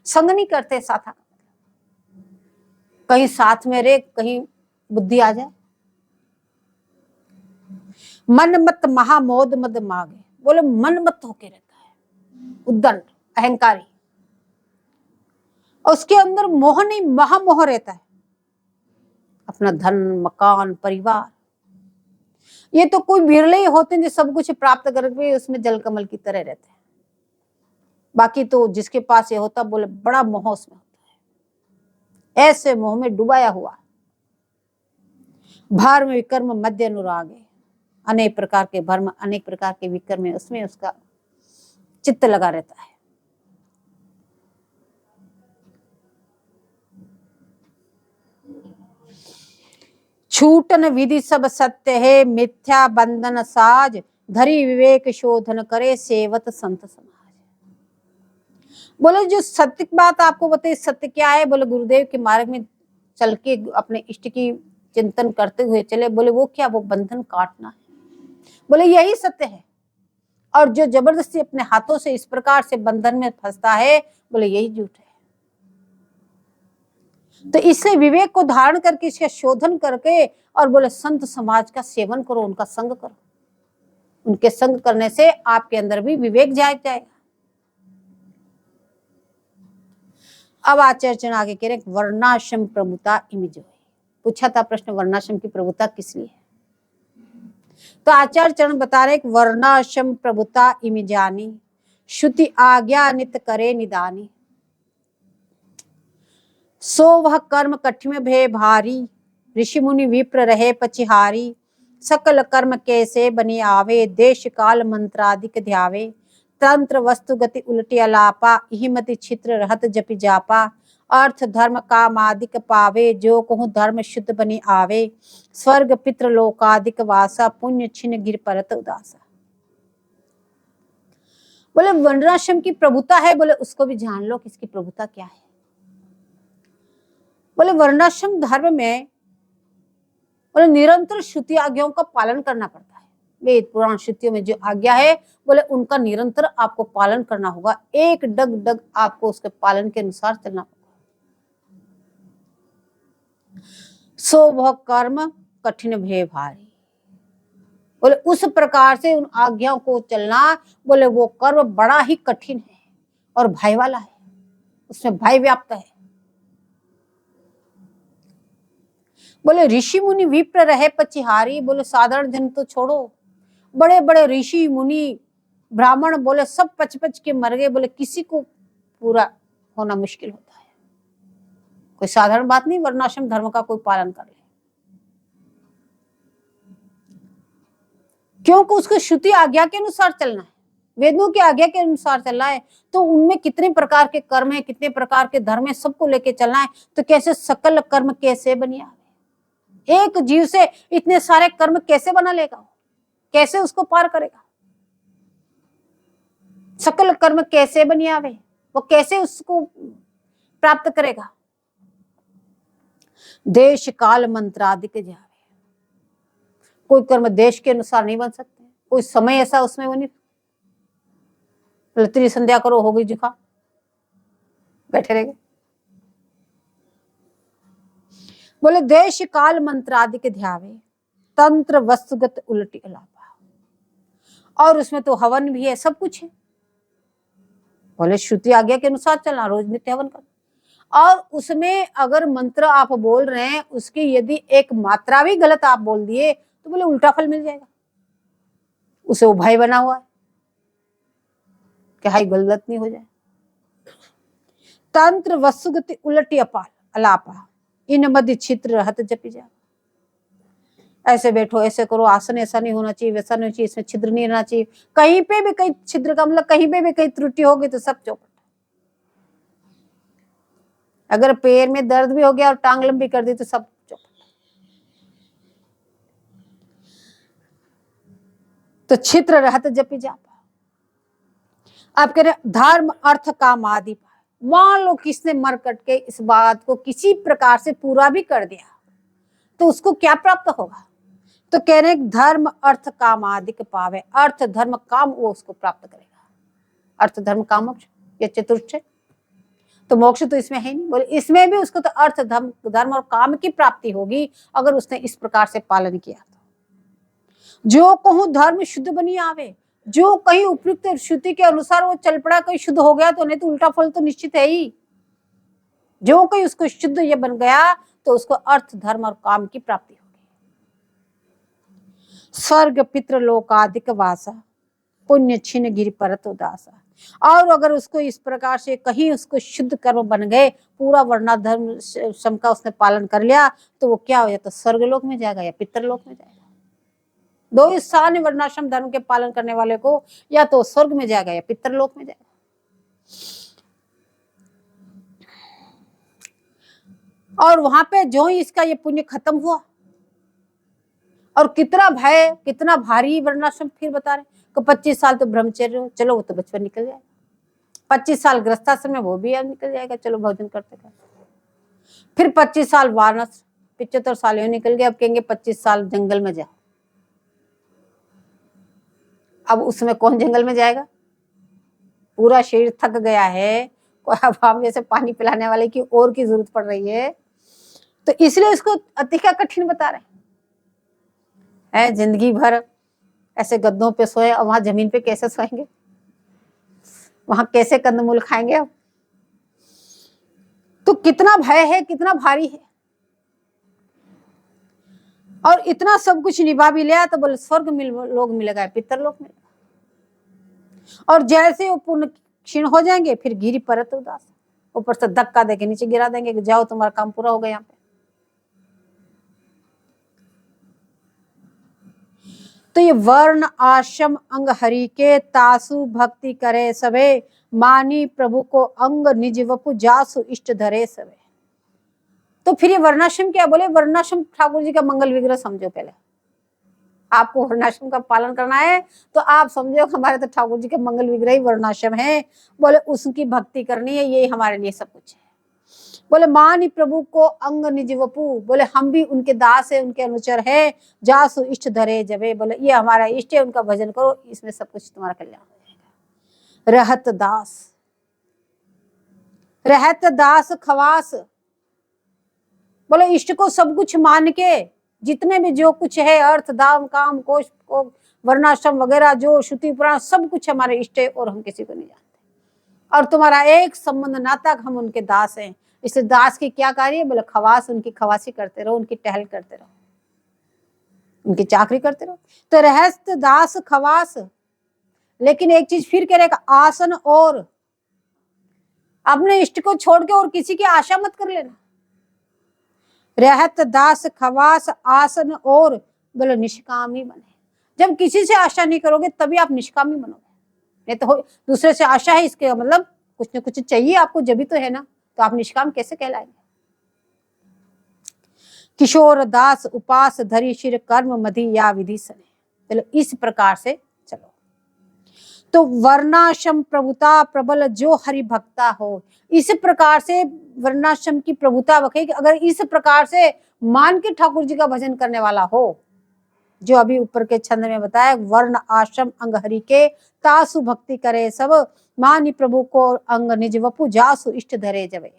संग नहीं करते साथा। कहीं साथ में रहे, कहीं बुद्धि आ जाए। मन मत महामोद मद मागे, बोले मन मत होके रहता है, उद्दंड अहंकारी, और उसके अंदर मोह नहीं महामोह रहता है, अपना धन मकान परिवार। ये तो कोई बिरले ही होते हैं जो सब कुछ प्राप्त करके उसमें जलकमल की तरह रहते हैं। बाकी तो जिसके पास ये होता, बोले बड़ा मोह उसमें होता है, ऐसे मोह में डुबाया हुआ। भार में विकर्म मध्य अनुरागे, अनेक प्रकार के भर्म अनेक प्रकार के विकर्म में उसमें उसका चित्त लगा रहता है। छूटन विधि सब सत्य है, मिथ्या बंधन साज, धरी विवेक शोधन करे सेवत संत समाज। बोले जो सत्य बात आपको बताइए, सत्य क्या है? बोले गुरुदेव के मार्ग में चल के अपने इष्ट की चिंतन करते हुए चले। बोले वो क्या? वो बंधन काटना है। बोले यही सत्य है। और जो जबरदस्ती अपने हाथों से इस प्रकार से बंधन में फंसता है, बोले यही झूठ है। तो इससे विवेक को धारण करके इसका शोधन करके और बोले संत समाज का सेवन करो, उनका संग करो। उनके संग करने से आपके अंदर भी विवेक जाएगा। अब आचार्य आगे कह रहे वर्णाश्रम प्रभुता इमिज। पूछा था प्रश्न, वर्णाश्रम की प्रभुता किस लिए? तो आचार्य चरण बता रहे वर्णाश्रम प्रभुता इमिजानी, श्रुति आज्ञा नित करे निदानी। सो वह कर्म कठिन भय भारी, ऋषि मुनि विप्र रहे पचिहारी। सकल कर्म कैसे बनी आवे, देश काल मंत्रादिक ध्यावे। तंत्र वस्तु गति उलटी अलापा, हिमति छित्र रहत जपि जापा। अर्थ धर्म कामादिक पावे, जो कहूँ धर्म शुद्ध बनी आवे। स्वर्ग पितृ लोकादिक वासा, पुण्य छिन गिर परत उदासा। बोले वर्णाश्रम की प्रभुता है, बोले उसको भी जान लो कि इसकी प्रभुता क्या है। बोले वर्णाश्रम धर्म में बोले निरंतर श्रुति आज्ञाओं का पालन करना पड़ता है। वेद पुराण श्रुतियों में जो आज्ञा है, बोले उनका निरंतर आपको पालन करना होगा। एक डग डग आपको उसके पालन के अनुसार चलना होगा। सो वह कर्म कठिन भय भारी, बोले उस प्रकार से उन आज्ञाओं को चलना, बोले वो कर्म बड़ा ही कठिन है और भय वाला है, उसमें भय व्याप्त है। बोले ऋषि मुनि विप्र रहे पचिहारी, बोले साधारण जन तो छोड़ो, बड़े बड़े ऋषि मुनि ब्राह्मण बोले सब पच पच के मर गए। बोले किसी को पूरा होना मुश्किल होता है। कोई साधारण बात नहीं, वर्णाश्रम धर्म का कोई पालन कर ले, क्योंकि उसको श्रुति आज्ञा के अनुसार चलना है, वेदों की आज्ञा के अनुसार चलना है। तो उनमें कितने प्रकार के कर्म है, कितने प्रकार के धर्म है, सबको लेके चलना है। तो कैसे सकल कर्म कैसे बनिया, एक जीव से इतने सारे कर्म कैसे बना लेगा, कैसे उसको पार करेगा? सकल कर्म कैसे बनी आवे, वो कैसे उसको प्राप्त करेगा? देश काल मंत्रादिक जावे, कोई कर्म देश के अनुसार नहीं बन सकते, कोई समय ऐसा उसमें वो नहीं। लतरी संध्या करो, हो गई जुकाम, बैठे रह गए। बोले देश काल मंत्रादिक ध्यावे, तंत्र वस्तुगत उलटी अलापा। और उसमें तो हवन भी है, सब कुछ है। बोले श्रुति आज्ञा के अनुसार चलना, रोज नित्य हवन करना। और उसमें अगर मंत्र आप बोल रहे हैं, उसकी यदि एक मात्रा भी गलत आप बोल दिए तो बोले उल्टा फल मिल जाएगा। उसे वो भय बना हुआ है कि हाई गलत नहीं हो जाए। तंत्र वस्तुगति उलटी अपाल अलापा, इन मध्य छिद्र रहत जपि जा। ऐसे बैठो, ऐसे करो, आसन ऐसा नहीं होना चाहिए, वैसा नहीं चाहिए, इसमें छिद्र नहीं रहना चाहिए। कहीं पे भी कहीं छिद्र का मतलब कहीं पे भी कहीं त्रुटि होगी तो सब चौपट। अगर पैर में दर्द भी हो गया और टांग लंबी कर दी तो सब चौपट। तो छिद्र रहत जपि जापा। आप कह रहे धर्म अर्थ काम आदि, मान लो किसने मर कट के इस बात को किसी प्रकार से पूरा भी कर दिया, तो उसको क्या प्राप्त होगा? तो कह रहे धर्म अर्थ काम आदिक पावे, अर्थ धर्म काम वो उसको प्राप्त करेगा। अर्थ धर्म काम मोक्ष ये चतुर्थ, तो मोक्ष तो इसमें है नहीं। बोले इसमें भी उसको तो अर्थ धर्म और काम की प्राप्ति होगी अगर उसने इस प्रकार से पालन किया तो। जो कहूं धर्म शुद्ध बनी आवे, जो कहीं उपयुक्त श्रुति के अनुसार वो चल पड़ा, कहीं शुद्ध हो गया तो नहीं तो उल्टा फल तो निश्चित है ही। जो कहीं उसको शुद्ध ये बन गया तो उसको अर्थ धर्म और काम की प्राप्ति होगी। स्वर्ग पितृलोकादिक वासा, पुण्य छिन्न गिरि परत उदासा। और अगर उसको इस प्रकार से कहीं उसको शुद्ध कर्म बन गए, पूरा वर्णाधर्म श्रम का उसने पालन कर लिया, तो वो क्या हो जाता? स्वर्गलोक में जाएगा या पितृलोक में जाएगा। दो स्थान वर्णाश्रम धर्म के पालन करने वाले को, या तो स्वर्ग में जाएगा या पितृलोक में जाएगा। और वहां पे जो ही इसका ये पुण्य खत्म हुआ, और कितना भय, कितना भारी वर्णाश्रम फिर बता रहे कि 25 साल तो ब्रह्मचर्य हो, चलो वो तो बचपन निकल जाएगा। 25 साल गृहस्थाश्रम में वो भी अब निकल जाएगा, चलो भोजन करते करते। फिर 25 साल वानस, 75 साल यूं निकल गए। अब कहेंगे 25 साल जंगल में जाओ। अब उसमें कौन जंगल में जाएगा? पूरा शरीर थक गया है, अब हम जैसे पानी पिलाने वाले की और की जरूरत पड़ रही है, तो इसलिए इसको अति का कठिन बता रहे हैं। जिंदगी भर ऐसे गद्दों पे सोए, और वहां जमीन पे कैसे सोएंगे? वहां कैसे कंदमूल खाएंगे? अब तो कितना भय है, कितना भारी है। और इतना सब कुछ निभा भी लिया तो बोले स्वर्ग लोग मिलेगा, पितरलोक मिलेगा। और जैसे वो पुण्य क्षीण हो जाएंगे, फिर गिरी परत उदास, ऊपर से धक्का देके नीचे गिरा देंगे कि जाओ तुम्हारा काम पूरा हो गया। यहाँ पे तो ये वर्ण आश्रम अंग हरि के, तासु भक्ति करे सवे, मानी प्रभु को अंग निज वपु, जासु इष्ट धरे सवे। तो फिर ये वर्णाश्रम क्या? बोले वर्णाश्रम ठाकुर जी का मंगल विग्रह समझो। पहले आपको वर्णाश्रम का पालन करना है तो आप समझो हमारे तो ठाकुर जी के मंगल विग्रह ही वर्णाश्रम है। बोले उसकी भक्ति करनी है, ये हमारे लिए सब कुछ है। बोले मानी प्रभु को अंग निज वपु, बोले हम भी उनके दास है, उनके अनुचर है। जासु इष्ट धरे जबे, बोले ये हमारा इष्ट है, उनका भजन करो, इसमें सब कुछ तुम्हारा कल्याण हो जाएगा। रहत दास, रहत दास खवास, बोले इष्ट को सब कुछ मान के, जितने भी जो कुछ है अर्थ दाम काम कोश को वर्णाश्रम वगैरह जो श्रुति पुराण सब कुछ हमारे इष्ट है, और हम किसी को नहीं जानते। और तुम्हारा एक संबंध नाता, हम उनके दास हैं। इसलिए दास की क्या कार्य है? बोले खवास, उनकी खवासी करते रहो, उनकी टहल करते रहो, उनकी चाकरी करते रहो। तो रहस्त दास खवास। लेकिन एक चीज फिर कह रहेगा, आसन और, अपने इष्ट को छोड़ के और किसी की आशा मत कर लेना। रहत दास खवास आसन और, बोलो निष्कामी बने। जब किसी से आशा नहीं करोगे तभी आप निष्कामी बनोगे। नहीं तो दूसरे से आशा है, इसके मतलब कुछ न कुछ चाहिए आपको, जब तो है ना, तो आप निष्काम कैसे कहलाएंगे? किशोर दास उपास धरी शिर कर्म मधि या विधि सने। चलो इस प्रकार से चलो। तो वर्णाश्रम प्रभुता प्रबल जो हरि भक्ता हो, इस प्रकार से वर्णाश्रम की प्रभुता बखे। अगर इस प्रकार से मान के ठाकुर जी का भजन करने वाला हो, जो अभी ऊपर के छंद में बताया, वर्ण आश्रम अंग हरि के, तासु भक्ति करे सब, मानी प्रभु को अंग निज वपु, जासु इष्ट धरे जवे।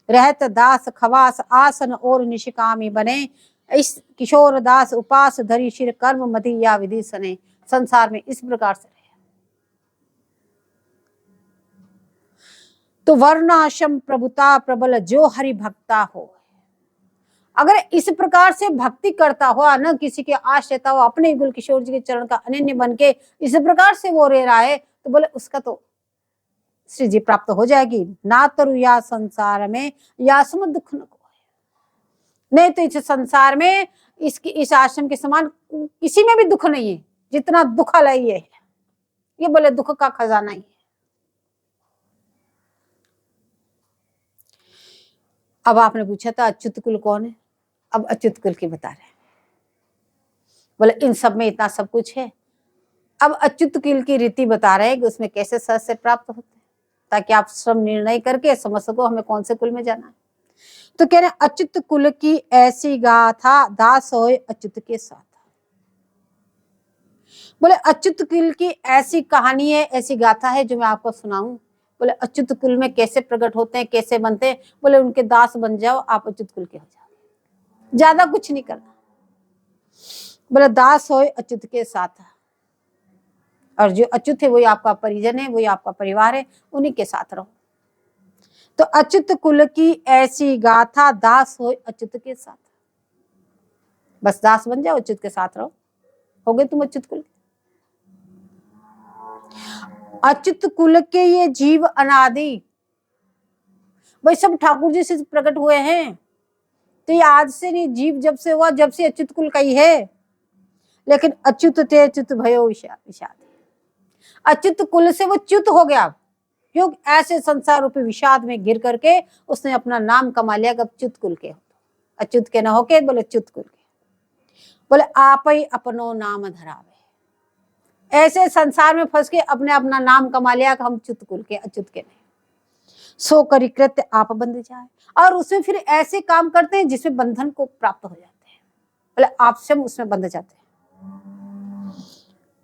रहत दास खवास आसन और निष्कामी बने, इस किशोर दास उपास धरी शिर कर्म मधि या विधि सने। संसार में इस प्रकार से रहे। तो वर्णाश्रम प्रभुता प्रबल जो हरि भक्ता हो, अगर इस प्रकार से भक्ति करता हो, न किसी के आश्रयता हो, अपने गुल किशोर जी के चरण का अनन्य बन के इस प्रकार से वो रह रहा है, तो बोले उसका तो श्री जी प्राप्त हो जाएगी। ना तरु या संसार में यासम दुख न को, नहीं तो इस संसार में इसकी इस आश्रम के समान किसी में भी दुख नहीं है, जितना दुख लाई है। ये बोले दुख का खजाना ही है। अब आपने पूछा था अच्युत कुल कौन है, अब अच्युत कुल की बता रहे हैं। बोले इन सब में इतना सब कुछ है। अब अच्युत कुल की रीति बता रहे हैं कि उसमें कैसे सहज से प्राप्त होते हैं, ताकि आप स्वयं निर्णय करके समझ सको हमें कौन से कुल में जाना है। तो कह रहे अच्युत कुल की ऐसी गाथा दास होए अच्युत के साथ। बोले अच्युत कुल की ऐसी कहानी है, ऐसी गाथा है जो मैं आपको सुनाऊं। बोले अच्युत कुल में कैसे प्रकट होते हैं, कैसे बनते हैं। बोले उनके दास बन जाओ, आप अच्युत कुल के हो जाओ, ज्यादा कुछ नहीं करना। बोले दास होए अच्युत के साथ, और जो अच्युत है वही आपका परिजन है, वही आपका परिवार है, उन्हीं के साथ रहो। तो अच्युत कुल की ऐसी गाथा दास होए अच्युत के साथ, बस दास बन जाओ, अच्युत के साथ रहो, हो गए तुम अच्युत कुल। अच्युत कुल के ये जीव अनादि, भाई सब ठाकुर जी से प्रकट हुए हैं। तो ये आज से नहीं, जीव जब से हुआ, जब से अच्युत कुल का ही है। लेकिन अच्युत थे अच्युत भयो विषाद, अच्युत कुल से वो च्युत हो गया, क्यों? ऐसे संसार रूपी विषाद में गिर करके उसने अपना नाम कमा लिया। कब च्युत कुल के हो, अच्युत के न होके बोले च्युत कुल के। बोले आप ही अपनो नाम धरावे, ऐसे संसार में फंस के अपने अपना नाम कमा लिया कि हम च्युत कुल के, अच्युत के नहीं। सो करी कृत्य आप बंध जाए, और उसमें फिर ऐसे काम करते हैं जिसमें बंधन को प्राप्त हो जाते हैं। बोले आपसे हम उसमें बंध जाते हैं।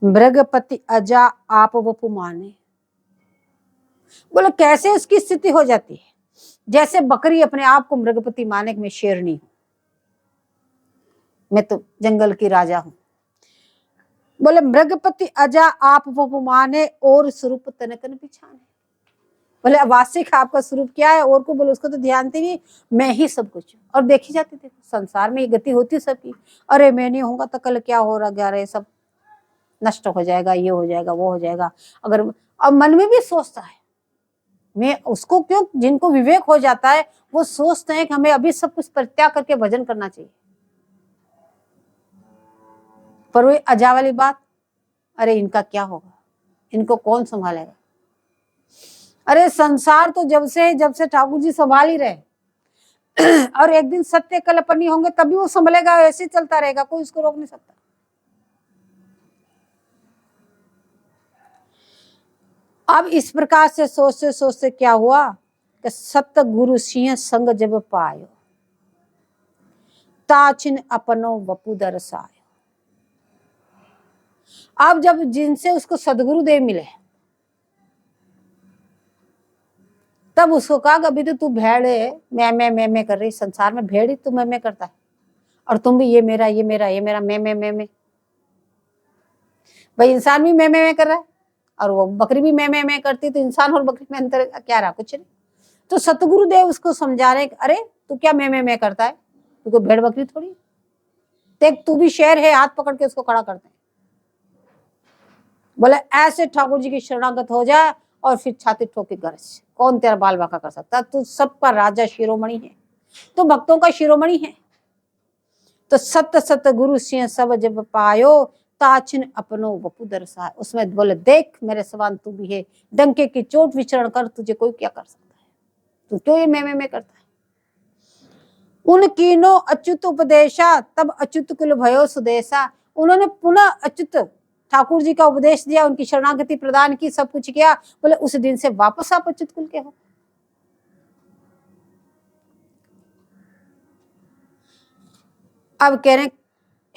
मृगपति अजा आप वपु माने, बोले कैसे उसकी स्थिति हो जाती है? जैसे बकरी अपने आप को मृगपति माने कि मैं शेरनी हूं, मैं तो जंगल की राजा हूं। बोले मृगपति अजा आप वपु माने और स्वरूप तनकन पिछाने। बोले वास्तविक आपका स्वरूप क्या है? और को बोले उसको तो ध्यानते नहीं, मैं ही सब कुछ। और देखी जाती थी संसार में ये गति होती सबकी, अरे मैं नहीं होऊंगा तो कल क्या हो रहा है, सब नष्ट हो जाएगा, ये हो जाएगा, वो हो जाएगा। अगर अब मन में भी सोचता है, मैं उसको क्यों, जिनको विवेक हो जाता है वो सोचते हैं कि हमें अभी सब कुछ परित्याग करके भजन करना चाहिए। पर वो अजा वाली बात, अरे इनका क्या होगा, इनको कौन संभालेगा? अरे संसार तो जब से ठाकुर जी संभाल ही रहे और एक दिन सत्य कल्पनी होंगे तभी वो संभलेगा, ऐसे चलता रहेगा, कोई उसको रोक नहीं सकता। अब इस प्रकार से सोचते सोचते क्या हुआ कि सत्य गुरु सिंह संग जब पायो, ताचिन अपनो वपु दरसायो। अब जब जिनसे उसको सदगुरुदेव मिले, तब उसको कहा अभी तो तू भेड़ है, मैं कर रही, संसार में भेड़ ही तू मैं करता है, और तुम भी ये मेरा ये मेरा ये मेरा मैं। भाई इंसान भी मैं कर रहा है, और वो बकरी भी मैं करती, तो इंसान और बकरी में अंतर क्या रहा? कुछ नहीं। तो सतगुरुदेव उसको समझा रहे, अरे तू क्या मैं करता है, तू कोई भेड़ बकरी थोड़ी, देख तू भी शेर है, हाथ पकड़ के उसको खड़ा करते हैं। बोले ऐसे ठाकुर जी की शरणागत हो जाए और फिर छाती ठोके गरज, कौन तेरा बाल बांका कर सकता? तू सबका राजा शिरोमणि है, तो भक्तों का शिरोमणि है। तो सत गुरु सिंह सब जब पायो, ताचिन अपनो वपु दरसाए। उसमें बोले देख मेरे सवान तू भी है, डंके की चोट विचरण कर, तुझे कोई क्या कर सकता है, तू क्यों ये मैं करता है? उन कीनो अच्युत उपदेशा, तब अच्युत कुल भयो सुदेशा। उन्होंने पुनः अच्युत ठाकुर जी का उपदेश दिया, उनकी शरणागति प्रदान की, सब कुछ किया। बोले उस दिन से वापस आप अच्युत कुल के हो। अब कह रहे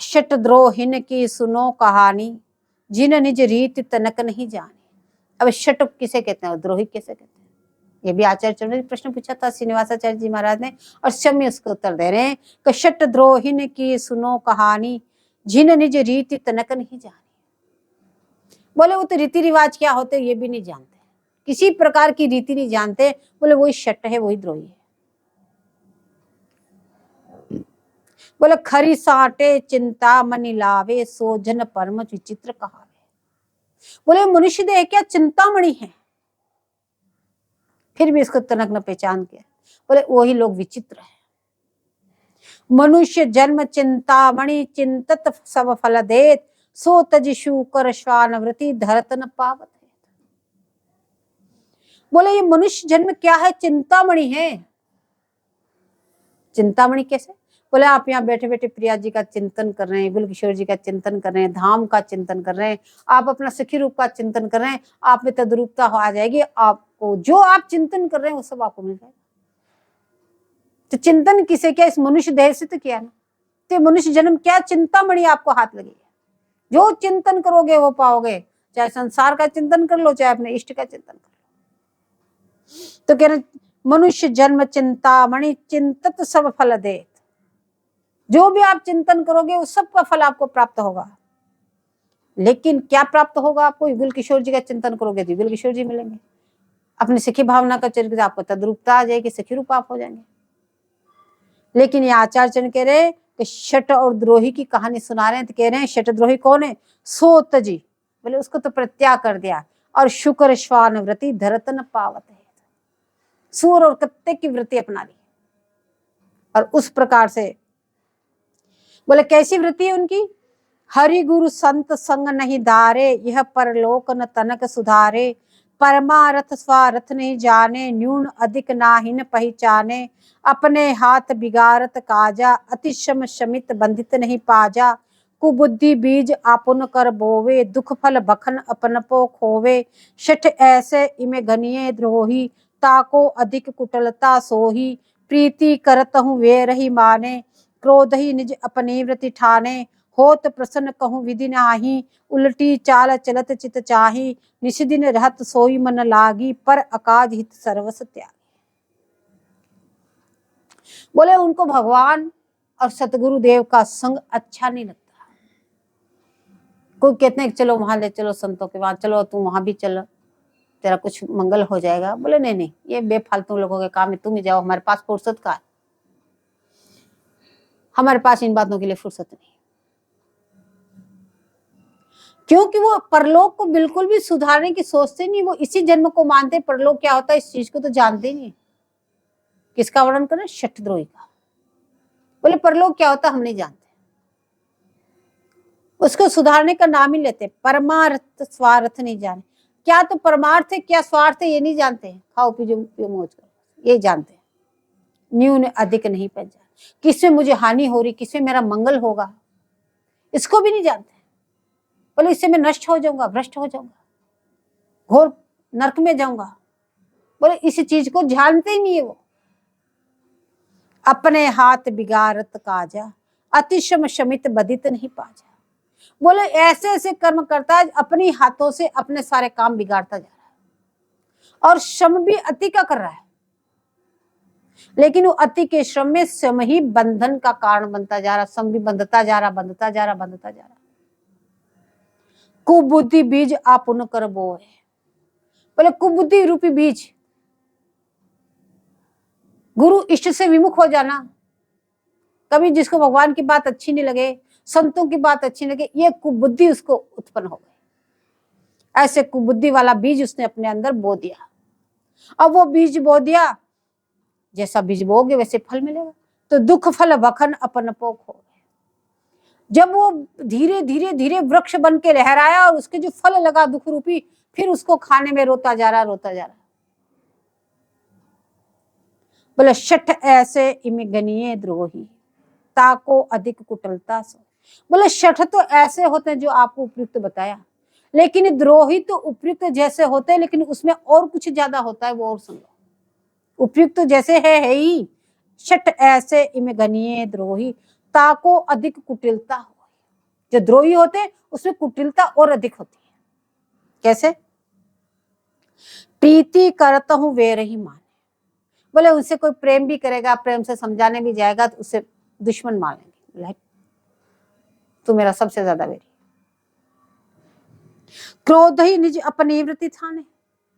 शतद्रोहिन की सुनो कहानी, जिन निज रीत तनक नहीं जाने। अब शट किसे कहते हैं, द्रोही किसे कहते हैं? ये भी आचार्य चरण ने प्रश्न पूछा था श्रीनिवासाचार्य जी महाराज ने, और शम्य उसको उत्तर दे रहे हैं कि शट द्रोहिन की सुनो कहानी, जिन निज रीति तनक नहीं जाने। बोले वो तो रीति रिवाज क्या होते ये भी नहीं जानते, किसी प्रकार की रीति नहीं जानते। बोले वही शट है, वही द्रोही है। बोले खरी साटे चिंता मनि लावे, सो जन परम विचित्र कहावे। बोले मनुष्य देह क्या चिंतामणि है, फिर भी इसको तनक न पहचान के। बोले वही लोग विचित्र है। मनुष्य जन्म चिंतामणि, चिंतत सब फल देत, सो तजिशु कर श्वान व्रति धरत न पावत है। बोले ये मनुष्य जन्म क्या है, चिंतामणि है। चिंतामणि कैसे? बोले आप यहाँ बैठे बैठे प्रिया जी का चिंतन कर रहे हैं, गुल किशोर जी का चिंतन कर रहे हैं, धाम का चिंतन कर रहे हैं, आप अपना सखी रूप का चिंतन कर रहे हैं, आप में तद्रूपता आ जाएगी, आपको जो आप चिंतन कर रहे हैं वो सब आपको मिल जाएगा। तो चिंतन किसे किया? इस मनुष्य देह से तो किया ना। तो मनुष्य जन्म क्या चिंतामणि आपको हाथ लगी है। जो चिंतन करोगे वो पाओगे, चाहे संसार का चिंतन कर लो, चाहे अपने इष्ट का चिंतन कर लो। तो कह रहे मनुष्य जन्म चिंतामणि चिंतत सब फल देत। जो भी आप चिंतन करोगे उस सब का फल आपको प्राप्त होगा। लेकिन क्या प्राप्त होगा आपको? युगल किशोर जी का चिंतन करोगे तो युगल किशोर जी मिलेंगे। अपनी सखी भावना का चरित्र आपको तद्रूपता आ जाएगी, सखी रूप आप हो जाएंगे। लेकिन ये आचार्य कह रहे कि शठ और द्रोही की कहानी सुना रहे हैं। तो कह रहे हैं शठ द्रोही कौन है? सोत जी, बोले उसको तो प्रत्याग कर दिया। और शुक्र श्वान व्रति धरतन पावत है, सूर और कत्ते की वृत्ति अपना ली। और उस प्रकार से बोले कैसी वृत्ति है उनकी? हरि गुरु संत संग नहीं दारे, यह परलोक न तनक सुधारे। परमारथ स्वारथ नहीं जाने, न्यून अधिक नाहिन पहचाने। अपने हाथ बिगारत काजा, अतिशम शमित बंधित नहीं पाजा। कुबुद्धि बीज आपुन कर बोवे, दुख फल बखन अपन पो खोवे। शठ ऐसे इमे घनिये द्रोही, ताको अधिक कुटलता सोही। प्रीति करत हूँ वे रही माने, क्रोध ही निज अपनी व्रति ठाने। होत प्रसन्न कहूँ विधि नाही, उल्टी चाल चलत चित चाही। निषदिन रहत सोई मन लागी, पर अकाज हित सर्वस त्यागी। बोले उनको भगवान और सतगुरु देव का संग अच्छा नहीं लगता। कोई कहते हैं कि चलो वहां ले चलो संतों के वहां, चलो तुम वहां भी चलो, तेरा कुछ मंगल हो जाएगा। बोले नहीं नहीं, ये बेफालतू लोगों के काम है, तुम ही जाओ, हमारे पास फुर्सत का है, हमारे पास इन बातों के लिए फुर्सत नहीं। क्योंकि वो परलोक को बिल्कुल भी सुधारने की सोचते नहीं, वो इसी जन्म को मानते। परलोक क्या होता है इस चीज को तो जानते नहीं। किसका वर्णन करें? शठद्रोही का। बोले परलोक क्या होता हम नहीं जानते, उसको सुधारने का नाम ही लेते। परमार्थ स्वार्थ नहीं जाने, क्या तो परमार्थ है क्या स्वार्थ है ये नहीं जानते। खाओ पीओ मौज करो ये जानते हैं। न्यून अधिक नहीं पहचान, किसमें मुझे हानि हो रही, किसमें मेरा मंगल होगा, इसको भी नहीं जानते। बोले इससे मैं नष्ट हो जाऊंगा, भ्रष्ट हो जाऊंगा, घोर नरक में जाऊंगा। बोले इस चीज को जानते ही नहीं है वो। अपने हाथ बिगाड़त काजा, अतिशम शमित बदित नहीं पाजा। बोले ऐसे ऐसे कर्म करता है अपनी हाथों से अपने सारे काम बिगाड़ता जा रहा है, और श्रम भी अति का कर रहा है। लेकिन वो अति के श्रम में स्वयं ही बंधन का कारण बनता जा रहा, श्रम भी बंधता जा रहा, बंधता जा रहा, बंधता जा रहा। कुबुद्धि बीज आपुन कर बोए। बोले कुबुद्धि रूपी बीज, गुरु इष्ट से विमुख हो जाना। कभी जिसको भगवान की बात अच्छी नहीं लगे, संतों की बात अच्छी लगे, ये कुबुद्धि उसको उत्पन्न हो गई। ऐसे कुबुद्धि वाला बीज उसने अपने अंदर बो दिया। अब वो बीज बो दिया, जैसा बीज बोगे वैसे फल मिलेगा। तो दुख फल बखन अपन पोख हो गए। जब वो धीरे धीरे धीरे वृक्ष बन के लहराया और उसके जो फल लगा दुख रूपी, फिर उसको खाने में रोता जा रहा, रोता जा रहा। बोले शठ ऐसे इमे गनिये द्रोही, ताको अधिक कुटलता सो। बोले शठ तो ऐसे होते हैं जो आपको उपयुक्त बताया, लेकिन द्रोही तो उपयुक्त जैसे होते हैं, लेकिन उसमें और कुछ ज्यादा होता है, वो और सुन लो। उपयुक्त तो जैसे है ही। शठ ऐसे इमे गनिये द्रोही, ताको अधिक कुटिलता हो। जो द्रोही होते हैं उसमें कुटिलता और अधिक होती है। कैसे? प्रीति करता हूं वे रही माने। बोले उनसे कोई प्रेम भी करेगा, प्रेम से समझाने भी जाएगा तो उससे दुश्मन मान लेंगे, तू मेरा सबसे ज्यादा वेरी। क्रोध ही निज अपनी वृत्ति ठाने,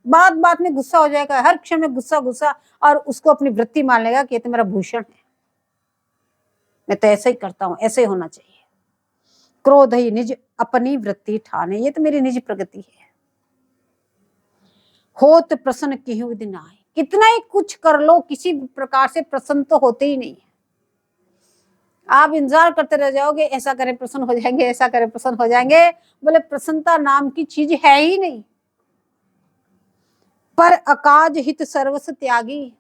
बात बात में गुस्सा हो जाएगा, हर क्षण में गुस्सा गुस्सा, और उसको अपनी वृत्ति मान लेगा कि ये तो मेरा भूषण है, मैं तो ऐसे ही करता हूं, ऐसे ही होना चाहिए। क्रोध ही निज अपनी वृत्ति ठाने, ये तो मेरी निज प्रगति है। होत प्रसन्न की दिन आए, कितना ही कुछ कर लो किसी प्रकार से प्रसन्न तो होते ही नहीं है। आप इंतजार करते रह जाओगे, ऐसा करे प्रसन्न हो जाएंगे, ऐसा करे प्रसन्न हो जाएंगे। बोले प्रसन्नता नाम की चीज है ही नहीं। पर अकाज हित सर्वस्व त्यागी,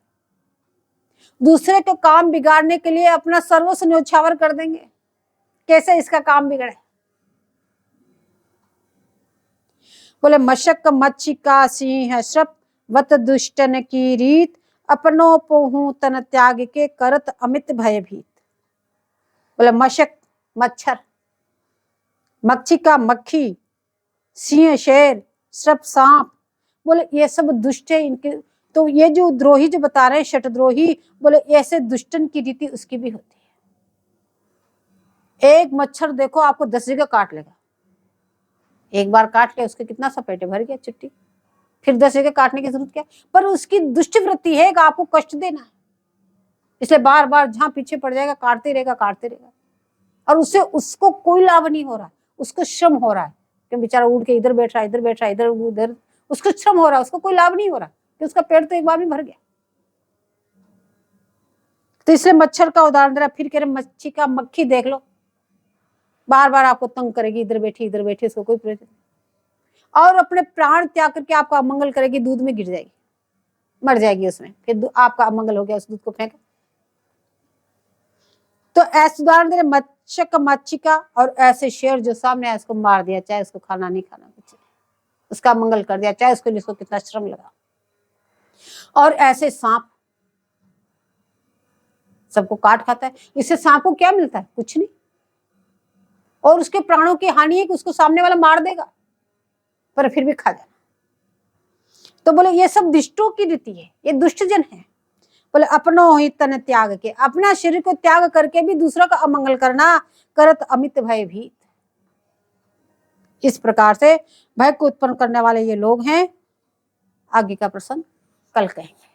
दूसरे के काम बिगाड़ने के लिए अपना सर्वस्व न्योछावर कर देंगे। कैसे इसका काम बिगड़े? बोले मशक मच्छी का सिंह श्रप वत दुष्टन की रीत, अपनो पोहू तन त्याग के करत अमित भय भीत। बोले मशक मच्छर, मक्षिका मक्खी, सिंह शेर, सर्प सांप, बोले ये सब दुष्ट है इनके। तो ये जो द्रोही जो बता रहे हैं शतद्रोही, बोले ऐसे दुष्टन की रीति उसकी भी होती है। एक मच्छर देखो आपको 10 जगह काट लेगा, एक बार काट लिया उसके कितना सा पेट भर गया चुट्टी, फिर 10 जगह काटने की जरूरत क्या। पर उसकी दुष्ट वृत्ति है कि आपको कष्ट देना है, इसलिए बार बार जहां पीछे पड़ जाएगा काटते रहेगा काटते रहेगा, और उससे उसको कोई लाभ नहीं हो रहा, उसको श्रम हो रहा है कि बेचारा उड़ के इधर बैठ रहा है इधर बैठ रहा है इधर उधर, उसको श्रम हो रहा है, उसको कोई लाभ नहीं हो रहा कि उसका पेट तो एक बार में भर गया। तो इसलिए मच्छर का उदाहरण दे रहा, फिर कह रहे मच्छी का मक्खी देख लो, बार बार आपको तंग करेगी, इधर बैठी इसको कोई प्रयोजन नहीं, और अपने प्राण त्याग करके आपका अमंगल करेगी, दूध में गिर जाएगी, मर जाएगी उसमें, फिर आपका अमंगल हो गया, उस दूध को फेंका। तो ऐसे उदाहरण दे रहे मच्छक मच्छिका, और ऐसे शेर जो सामने है उसको मार दिया, चाहे उसको खाना नहीं खाना कुछ, उसका मंगल कर दिया, चाहे उसको जिसको कितना श्रम लगा। और ऐसे सांप सबको काट खाता है, इससे सांप को क्या मिलता है, कुछ नहीं, और उसके प्राणों की हानि है कि उसको सामने वाला मार देगा पर फिर भी खा जाना। तो बोले ये सब दुष्टों की रीति है, ये दुष्ट जन है। बोले अपनो ही तन त्याग के, अपना शरीर को त्याग करके भी दूसरा का अमंगल करना, करत अमित भय भीत। इस प्रकार से भय को उत्पन्न करने वाले ये लोग हैं। आगे का प्रसंग कल कहेंगे।